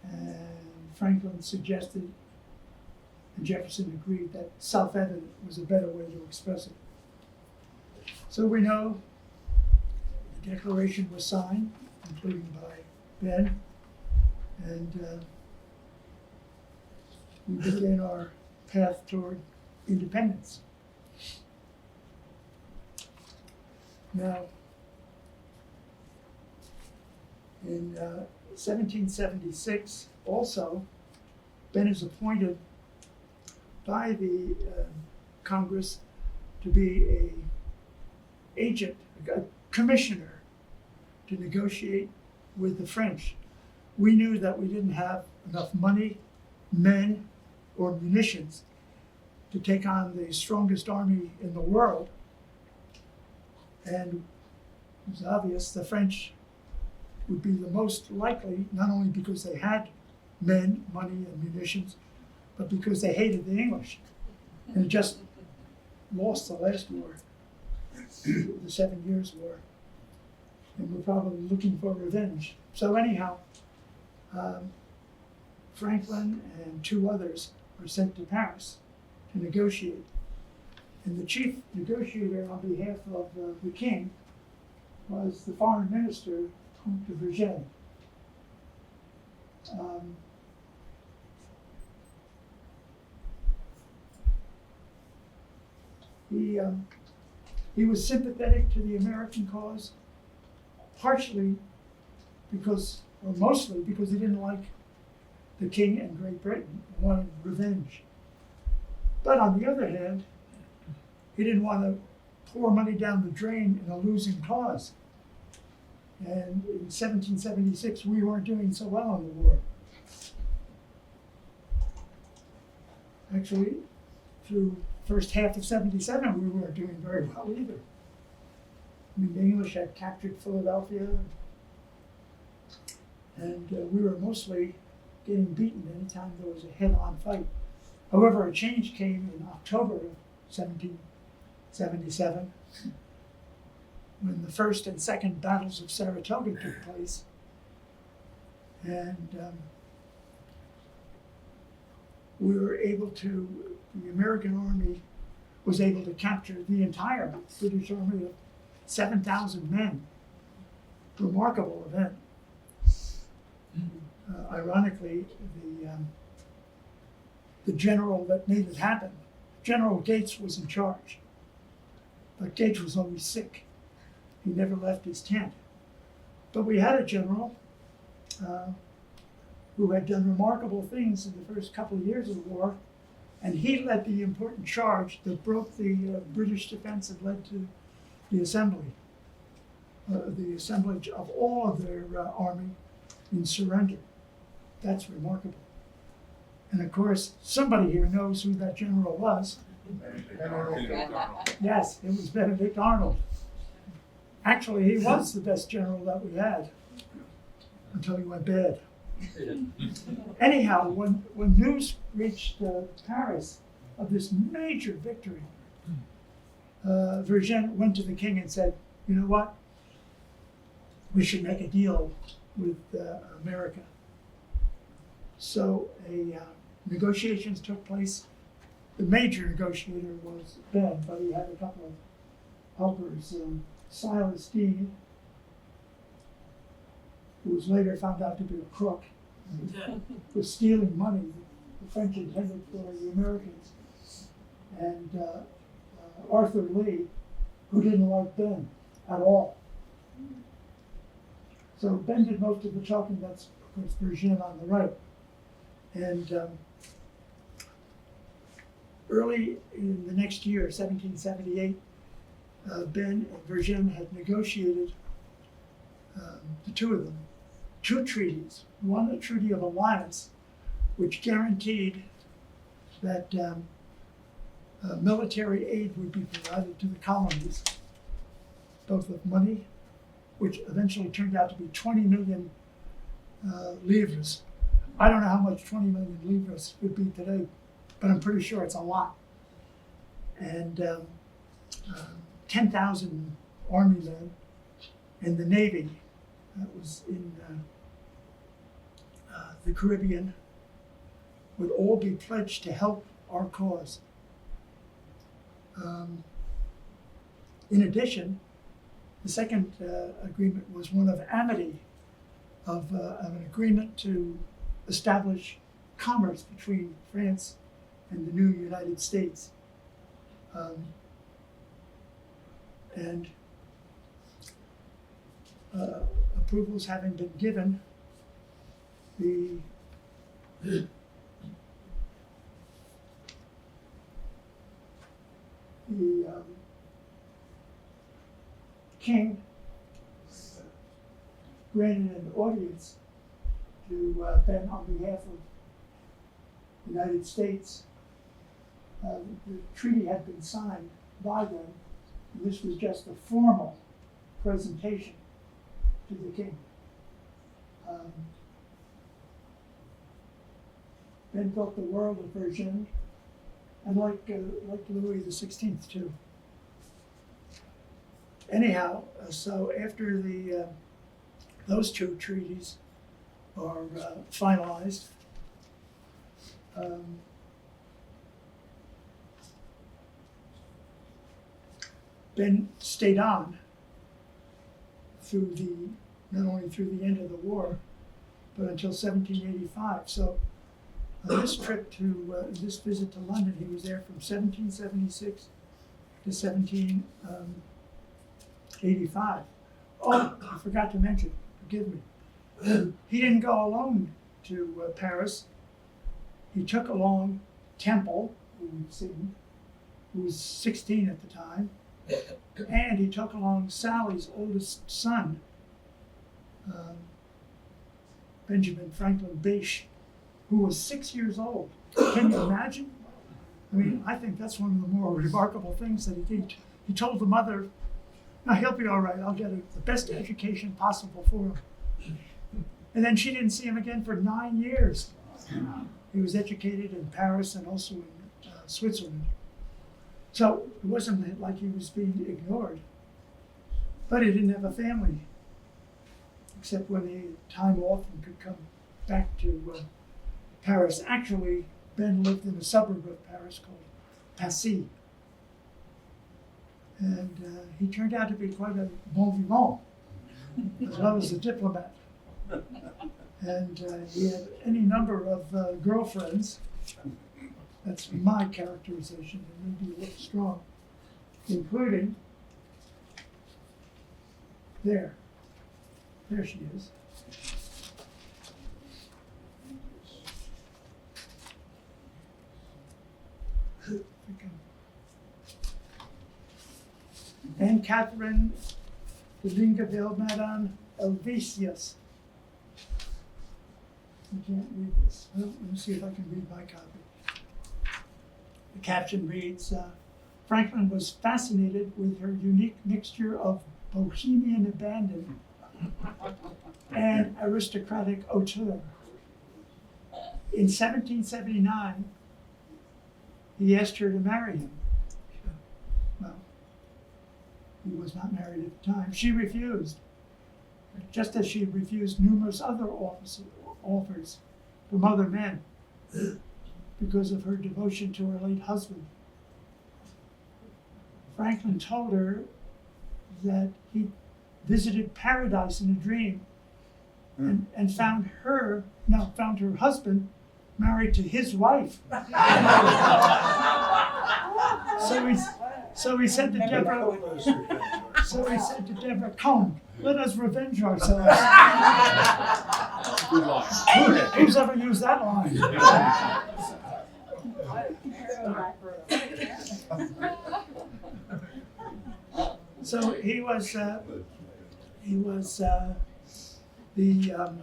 And Franklin suggested, and Jefferson agreed, that self-evident was a better way to express it. So we know the Declaration was signed, including by Ben, and we begin our path toward independence. Now, in 1776, also, Ben is appointed by the Congress to be an agent, a commissioner, to negotiate with the French. We knew that we didn't have enough money, men, or munitions to take on the strongest army in the world. And it was obvious the French would be the most likely, not only because they had men, money, and munitions, but because they hated the English and just lost the last war, the 7 Years' War, and were probably looking for revenge. So anyhow, Franklin and two others were sent to Paris to negotiate. And the chief negotiator on behalf of the king was the foreign minister, Comte de Vergennes. He was sympathetic to the American cause, partially because, or mostly because he didn't like the king and Great Britain and wanted revenge. But on the other hand, he didn't want to pour money down the drain in a losing cause. And in 1776, we weren't doing so well in the war. Actually, through first half of 77, we weren't doing very well either. I mean, the English had captured Philadelphia, and we were mostly getting beaten anytime there was a head-on fight. However, a change came in October of 1777, when the first and second battles of Saratoga took place. And we were able to, the American Army was able to capture the entire British Army of 7,000 men. Remarkable event. Ironically, the general that made it happen, General Gates, was in charge. But Gates was always sick. He never left his tent. But we had a general who had done remarkable things in the first couple of years of the war, and he led the important charge that broke the British defense and led to the assembly, the assemblage of all of their army in surrender. That's remarkable. And of course, somebody here knows who that general was. Yes, it was Benedict Arnold. Actually, he was the best general that we had until he went bad. Anyhow, when news reached Paris of this major victory, Vergennes went to the king and said, you know what? We should make a deal with America. So negotiations took place. The major negotiator was Ben, but he had a couple of helpers. Silas Dean, who was later found out to be a crook, was stealing money the French intended for the Americans, and Arthur Lee, who didn't like Ben at all. So Ben did most of the talking. That's, of course, Vergennes on the right. And early in the next year, 1778, Ben and Vergennes had negotiated, the two of them, two treaties. One, a treaty of alliance, which guaranteed that military aid would be provided to the colonies, both with money, which eventually turned out to be 20 million livres. I don't know how much 20 million livres would be today, but I'm pretty sure it's a lot. And 10,000 army men, and the Navy that was in the Caribbean would all be pledged to help our cause. In addition, the second agreement was one of amity, of an agreement to establish commerce between France and the new United States. And approvals having been given, the king granted an audience to Ben on behalf of the United States. The treaty had been signed by them. This was just a formal presentation to the king. Ben built the world of Vergennes, and like Louis XVI too. Anyhow, so after the those two treaties are finalized, Ben stayed on through not only through the end of the war, but until 1785. So this trip to, this visit to London, he was there from 1776 to 1785. Oh, I forgot to mention, forgive me. He didn't go alone to Paris. He took along Temple, who we've seen, who was 16 at the time, and he took along Sally's oldest son, Benjamin Franklin Bache, who was 6 years old. Can you imagine? I mean, I think that's one of the more remarkable things that he did. He told the mother, "No, he'll be all right. I'll get the best education possible for him." And then she didn't see him again for 9 years. He was educated in Paris and also in Switzerland. So it wasn't like he was being ignored. But he didn't have a family, except when he had time off and could come back to Paris. Actually, Ben lived in a suburb of Paris called Passy. And he turned out to be quite a bon vivant, as well as a diplomat. And he had any number of girlfriends. That's my characterization, and maybe a little strong, including there. There she is. And Catherine de Lingaville, Madame Helvetius. I can't read this. Well, let me see if I can read my copy. The caption reads, Franklin was fascinated with her unique mixture of bohemian abandon and aristocratic hauteur. In 1779, he asked her to marry him. Well, he was not married at the time. She refused, just as she had refused numerous other offers from other men because of her devotion to her late husband. Franklin told her that he visited paradise in a dream and found her husband married to his wife. So he said to Deborah, come, let us revenge ourselves. Good line. Who's ever used that line? So he was the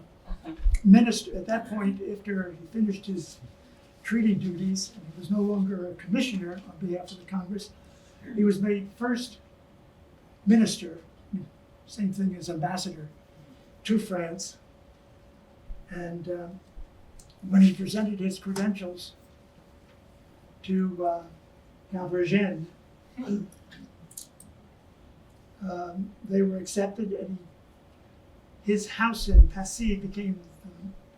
minister at that point. After he finished his treaty duties, and he was no longer a commissioner on behalf of the Congress, he was made first minister, same thing as ambassador, to France. And when he presented his credentials to Count Vergennes, they were accepted, and his house in Passy became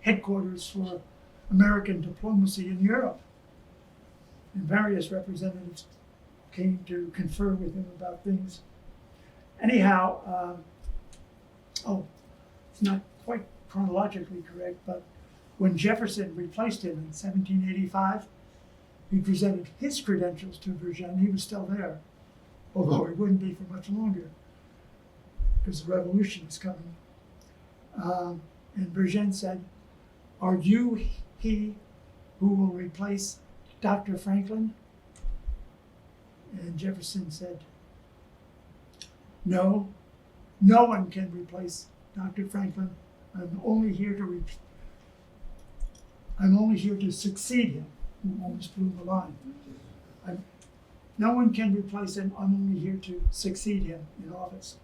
headquarters for American diplomacy in Europe. And various representatives came to confer with him about things. Anyhow, it's not quite chronologically correct, but when Jefferson replaced him in 1785, he presented his credentials to Vergennes. He was still there, although he wouldn't be for much longer, because the revolution was coming. And Vergennes said, "Are you he who will replace Dr. Franklin?" And Jefferson said, "No, no one can replace Dr. Franklin. I'm only here to succeed him." Who almost blew the line. No one can replace him. I'm only here to succeed him in office.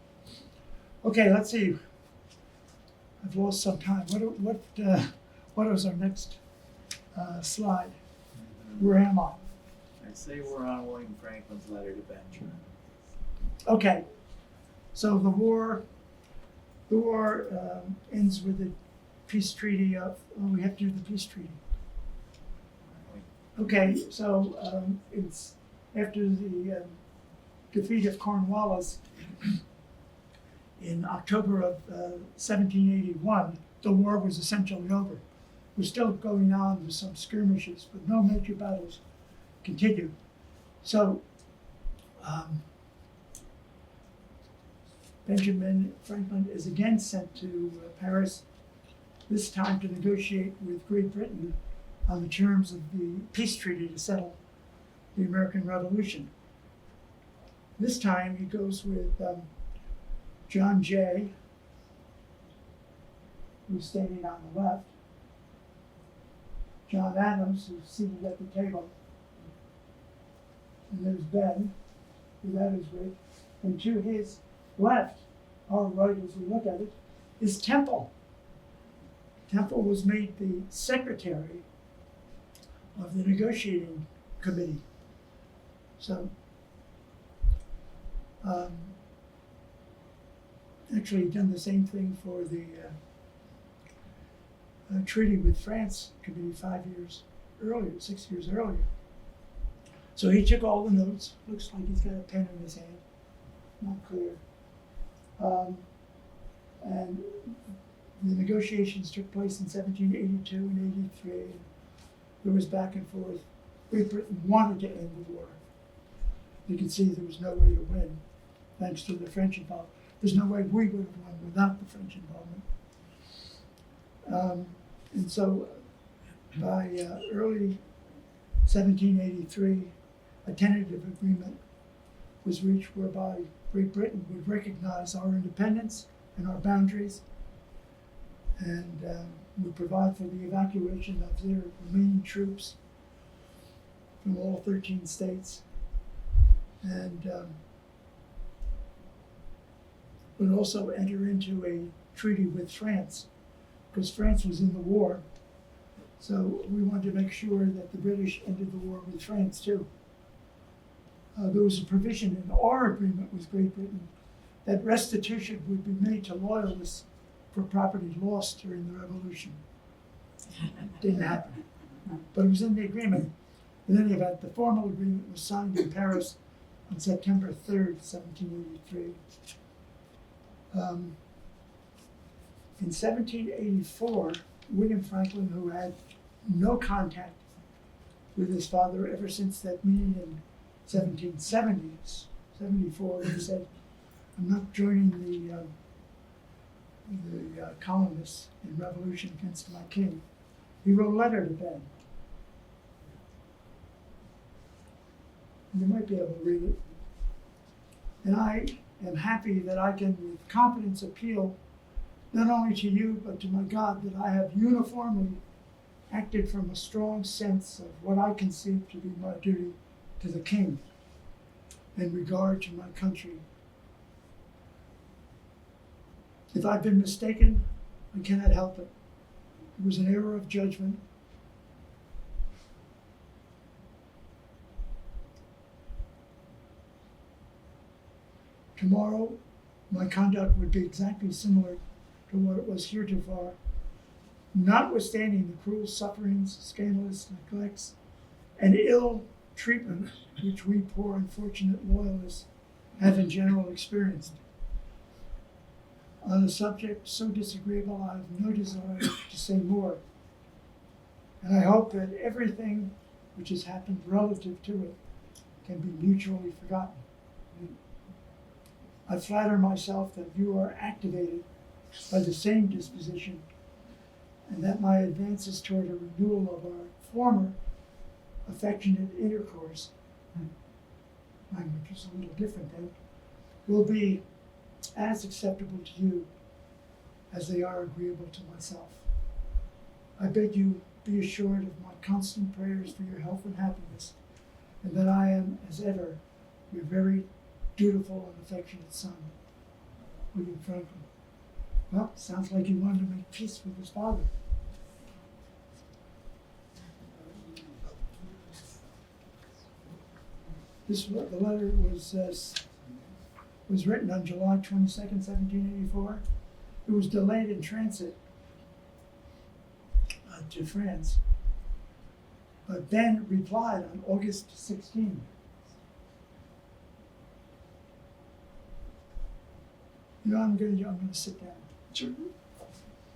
Okay, let's see. I've lost some time. What is our next slide? Where am I? I'd say we're on William Franklin's letter to Benjamin. Okay, so the war ends with the peace treaty of. We have to do the peace treaty. Okay, so it's after the defeat of Cornwallis in October of 1781, the war was essentially over. It was still going on with some skirmishes, but no major battles continued. So Benjamin Franklin is again sent to Paris, this time to negotiate with Great Britain on the terms of the peace treaty to settle the American Revolution. This time he goes with John Jay, who's standing on the left, John Adams, who's seated at the table, and there's Ben, who that is with, and to his left, our right as we look at it, is Temple. Temple was made the secretary of the negotiating committee. So actually done the same thing for the treaty with France committee 5 years earlier, 6 years earlier. So he took all the notes. Looks like he's got a pen in his hand. Not clear. And the negotiations took place in 1782 and 83. There was back and forth. Great Britain wanted to end the war. You could see there was no way to win, thanks to the French involvement. There's no way we would have won without the French involvement. And so by early 1783, a tentative agreement was reached whereby Great Britain would recognize our independence and our boundaries, and would provide for the evacuation of their remaining troops from all 13 states, and would also enter into a treaty with France, because France was in the war. So we wanted to make sure that the British ended the war with France too. There was a provision in our agreement with Great Britain that restitution would be made to loyalists for property lost during the Revolution. Didn't happen, but it was in the agreement. In any event, the formal agreement was signed in Paris on September 3rd, 1783. In 1784, William Franklin, who had no contact with his father ever since that meeting in 1774, he said, "I'm not joining the colonists in revolution against my king." He wrote a letter to Ben. You might be able to read it. And I am happy that I can with confidence appeal not only to you, but to my God, that I have uniformly acted from a strong sense of what I conceive to be my duty to the King in regard to my country. If I've been mistaken, I cannot help it. It was an error of judgment. Tomorrow, my conduct would be exactly similar to what it was heretofore, notwithstanding the cruel sufferings, scandalous neglects, and ill treatment which we poor unfortunate loyalists have in general experienced. On a subject so disagreeable, I have no desire to say more, and I hope that everything which has happened relative to it can be mutually forgotten. I flatter myself that you are activated by the same disposition, and that my advances toward a renewal of our former affectionate intercourse, language is a little different then, will be as acceptable to you as they are agreeable to myself. I beg you be assured of my constant prayers for your health and happiness, and that I am, as ever, your very dutiful and affectionate son, William Franklin. Well, sounds like he wanted to make peace with his father. The letter was written on July 22nd, 1784. It was delayed in transit to France, but then replied on August 16. You know, I'm gonna sit down. Sure.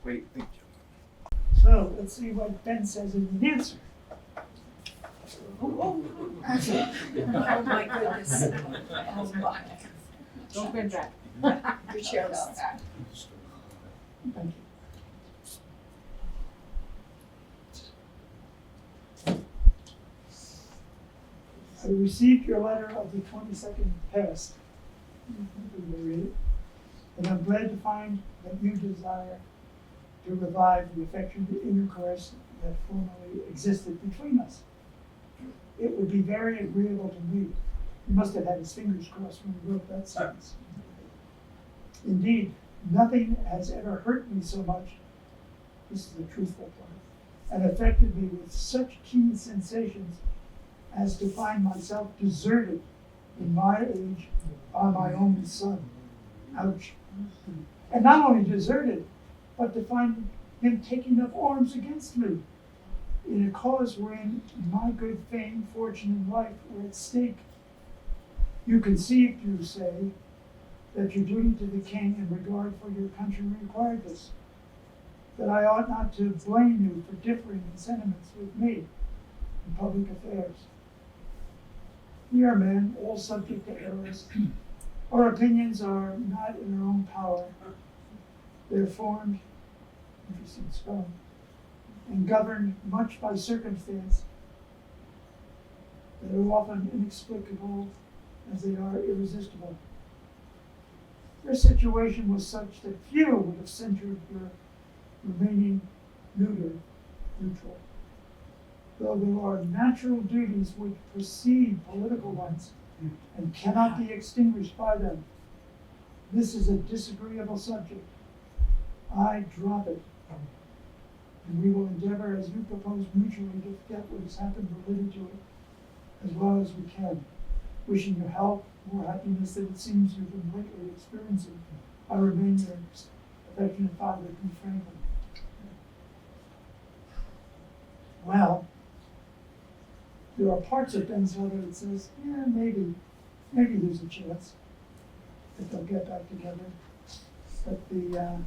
Wait, thank you. So let's see what Ben says in the answer. Oh my goodness. Oh my. Don't bend back. Your chair is back. Thank you. I received your letter of the 22nd past. You may read it. And I'm glad to find that you desire to revive the affectionate intercourse that formerly existed between us. It would be very agreeable to me. He must have had his fingers crossed when he wrote that sentence. Indeed, nothing has ever hurt me so much, this is the truthful part, and affected me with such keen sensations as to find myself deserted in my age by my only son. Ouch. And not only deserted, but to find him taking up arms against me in a cause wherein my good fame, fortune, and life were at stake. You conceived, you say, that your duty to the king and regard for your country required this, that I ought not to blame you for differing in sentiments with me in public affairs. We are men, all subject to errors. Our opinions are not in our own power. They're formed, interesting spelling, and governed much by circumstance that are often inexplicable as they are irresistible. Their situation was such that few would have censured your remaining neutral. Though there are natural duties which precede political ones and cannot be extinguished by them. This is a disagreeable subject. I drop it. And we will endeavor, as you propose, mutually to forget what has happened related to it as well as we can. Wishing you health, more happiness than it seems you've been lately experiencing. I remain your affectionate father, B. Franklin. Well, there are parts of Ben's letter that says, yeah, maybe there's a chance that they'll get back together. But the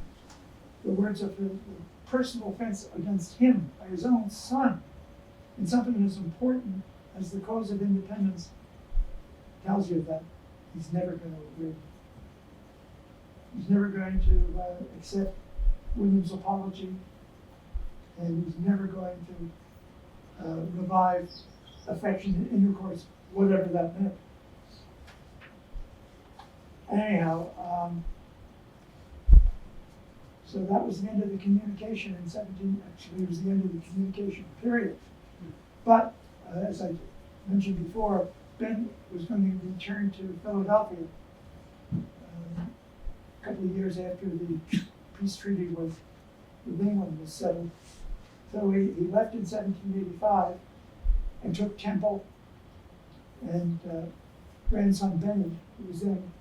words of the personal offense against him by his own son in something as important as the cause of independence tells you that he's never going to agree. He's never going to accept William's apology, and he's never going to revive affectionate intercourse, whatever that meant. Anyhow, so that was the end of the communication in 17, actually it was the end of the communication period. But as I mentioned before, Ben was going to return to Philadelphia a couple of years after the peace treaty with England was settled. So he left in 1785 and took Temple and grandson Benny, who was then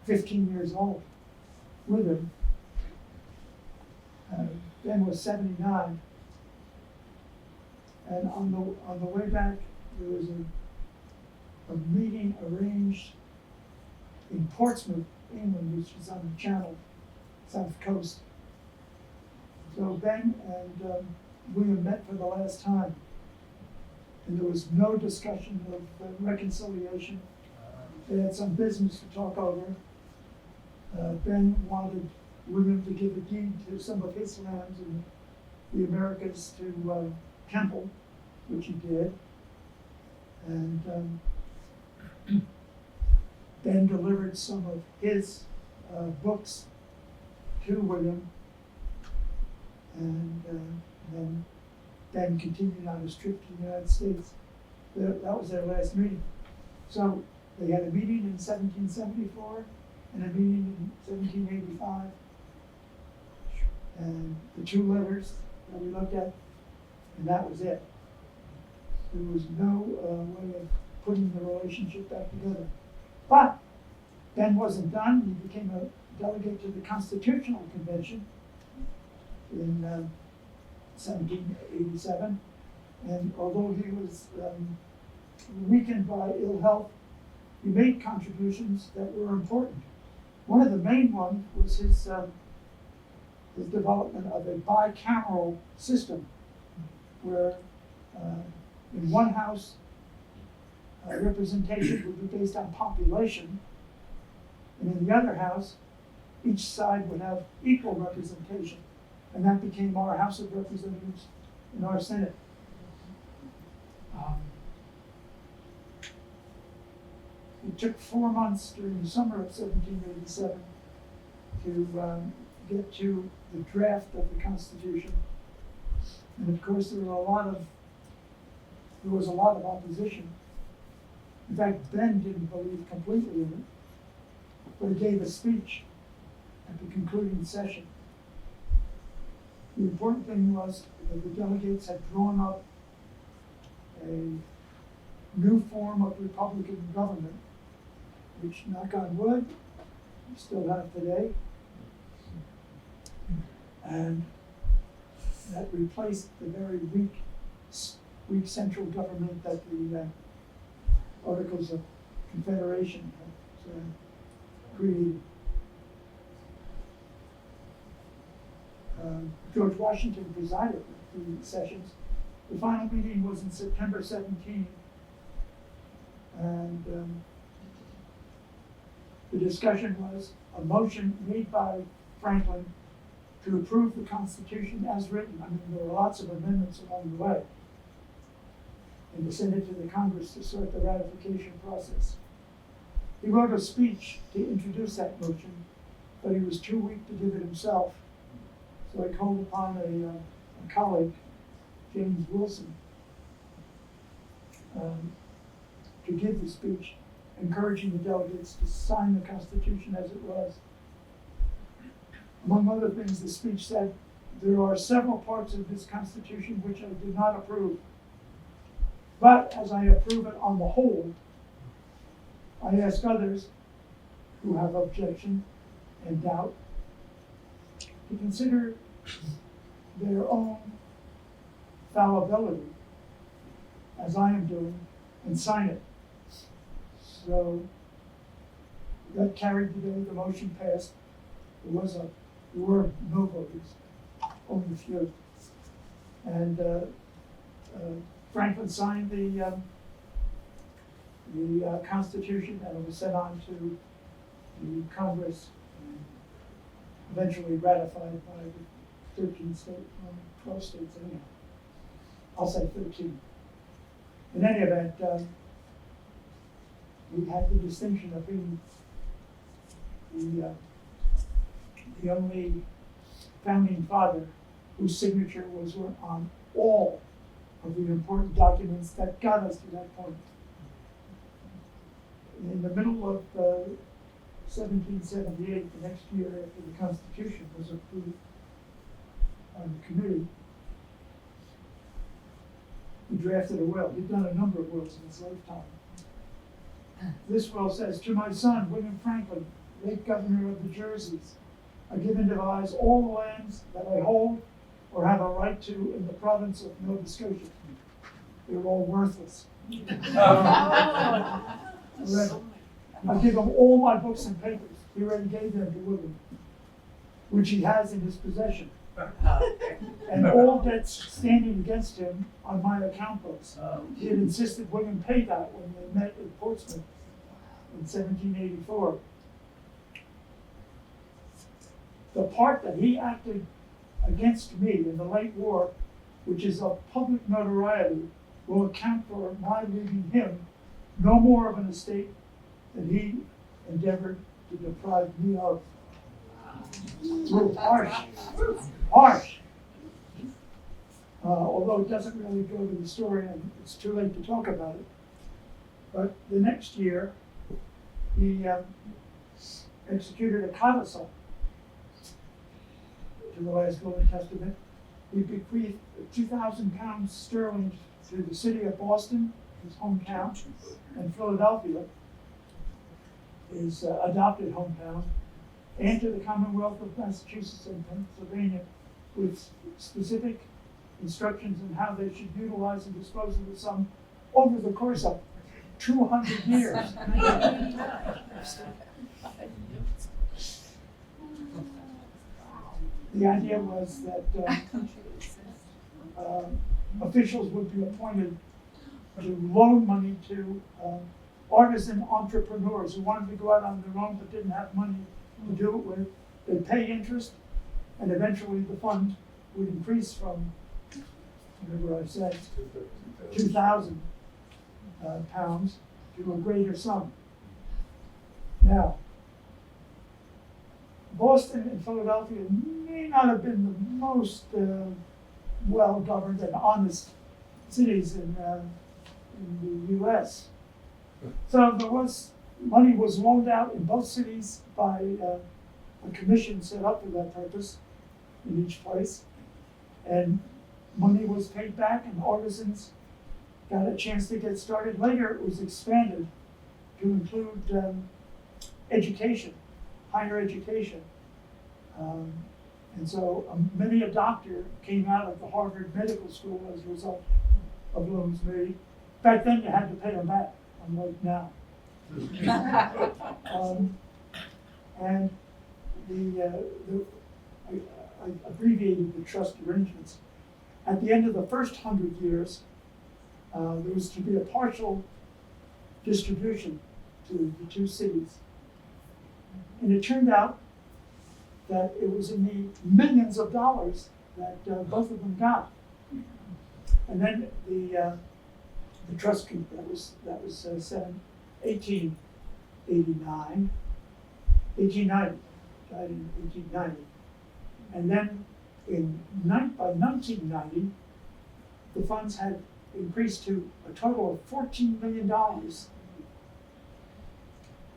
15 years old, with him. Ben was 79, and on the way back there was a meeting arranged in Portsmouth, England, which is on the Channel, South Coast. So Ben and William met for the last time, and there was no discussion of reconciliation. They had some business to talk over. Ben wanted William to give a deed to some of his lands in the Americas to Temple, which he did. And Ben delivered some of his books to William, and then Ben continued on his trip to the United States. That was their last meeting. So they had a meeting in 1774 and a meeting in 1785. And the two letters that we looked at, and that was it. There was no way of putting the relationship back together. But Ben wasn't done. He became a delegate to the Constitutional Convention in 1787. And although he was weakened by ill health, he made contributions that were important. One of the main ones was his development of a bicameral system where in one house representation would be based on population, and in the other house each side would have equal representation, and that became our House of Representatives and our Senate. It took 4 months during the summer of 1787 to get to the draft of the Constitution. And of course there was a lot of opposition. In fact, Ben didn't believe completely in it, but he gave a speech at the concluding session. The important thing was that the delegates had drawn up a new form of Republican government, which, knock on wood, we still have today. And that replaced the very weak central government that the Articles of Confederation had created. George Washington presided at the sessions. The final meeting was in September 17, and the discussion was a motion made by Franklin to approve the Constitution as written. I mean, there were lots of amendments along the way, and to send it to the Congress to start the ratification process. He wrote a speech to introduce that motion, but he was too weak to give it himself. So I called upon a colleague, James Wilson, to give the speech, encouraging the delegates to sign the Constitution as it was. Among other things, the speech said, there are several parts of this Constitution which I do not approve. But as I approve it on the whole, I ask others who have objection and doubt to consider their own fallibility, as I am doing, and sign it. So that carried the day. The motion passed. There were no voters, only a few. And Franklin signed the Constitution, and it was sent on to the Congress and eventually ratified by the 13 states, 12 states anyhow. I'll say 13. In any event, we had the distinction of being the only founding father whose signature was on all of the important documents that got us to that point. In the middle of 1778, the next year after the Constitution was approved on the committee, he drafted a will. He'd done a number of wills in his lifetime. This will says, to my son, William Franklin, late governor of the Jerseys, I give and devise all the lands that I hold or have a right to in the province of Nova Scotia. They're all worthless. I give him all my books and papers. He already gave them to William, which he has in his possession. And all debts standing against him on my account books. He had insisted William pay that when they met in Portsmouth in 1784. The part that he acted against me in the late war, which is of public notoriety, will account for my leaving him no more of an estate than he endeavored to deprive me of. Harsh. Although it doesn't really go to the story and it's too late to talk about it. But the next year, he executed a codicil to the last will and testament. He bequeathed 2,000 pounds sterling to the city of Boston, his hometown, and Philadelphia, his adopted hometown, and to the Commonwealth of Massachusetts and Pennsylvania, with specific instructions on how they should utilize and dispose of the sum over the course of 200 years. The idea was that officials would be appointed to loan money to artisan entrepreneurs who wanted to go out on their own but didn't have money to do it with. They'd pay interest, and eventually the fund would increase from, whatever I said, 2,000 pounds to a greater sum. Now, Boston and Philadelphia may not have been the most well-governed and honest cities in the U.S. So money was loaned out in both cities by a commission set up for that purpose in each place. And money was paid back and artisans got a chance to get started. Later it was expanded to include education, higher education. And so many a doctor came out of the Harvard Medical School as a result of loans made. Back then, you had to pay them back, unlike now. And I abbreviated the trust arrangements. At the end of the first 100 years, there was to be a partial distribution to the two cities. And it turned out that it was in the millions of dollars that both of them got. And then the trust, that was 1889, 1890, died in 1890. And then by 1990, the funds had increased to a total of $14 million.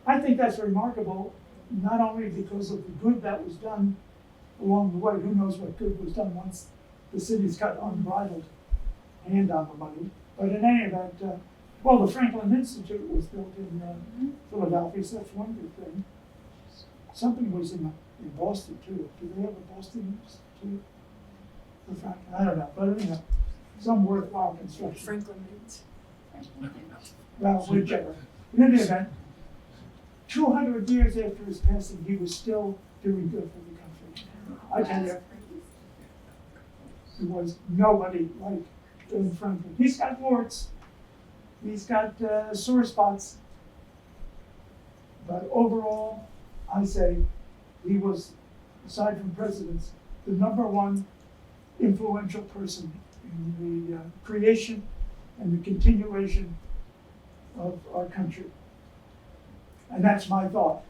I think that's remarkable, not only because of the good that was done along the way. Who knows what good was done once the cities got unbridled hand on the money. But in any event, the Franklin Institute was built in Philadelphia, so that's one good thing. Something was in Boston too. Do they have a Boston Institute? I don't know, but anyhow, some worthwhile construction. Franklin Mint. Well, whichever. In any event, 200 years after his passing, he was still doing good for the country. I tell you, there was nobody like John Franklin. He's got warts, he's got sore spots, but overall, I say he was, aside from presidents, the #1 influential person in the creation and the continuation of our country. And that's my thought.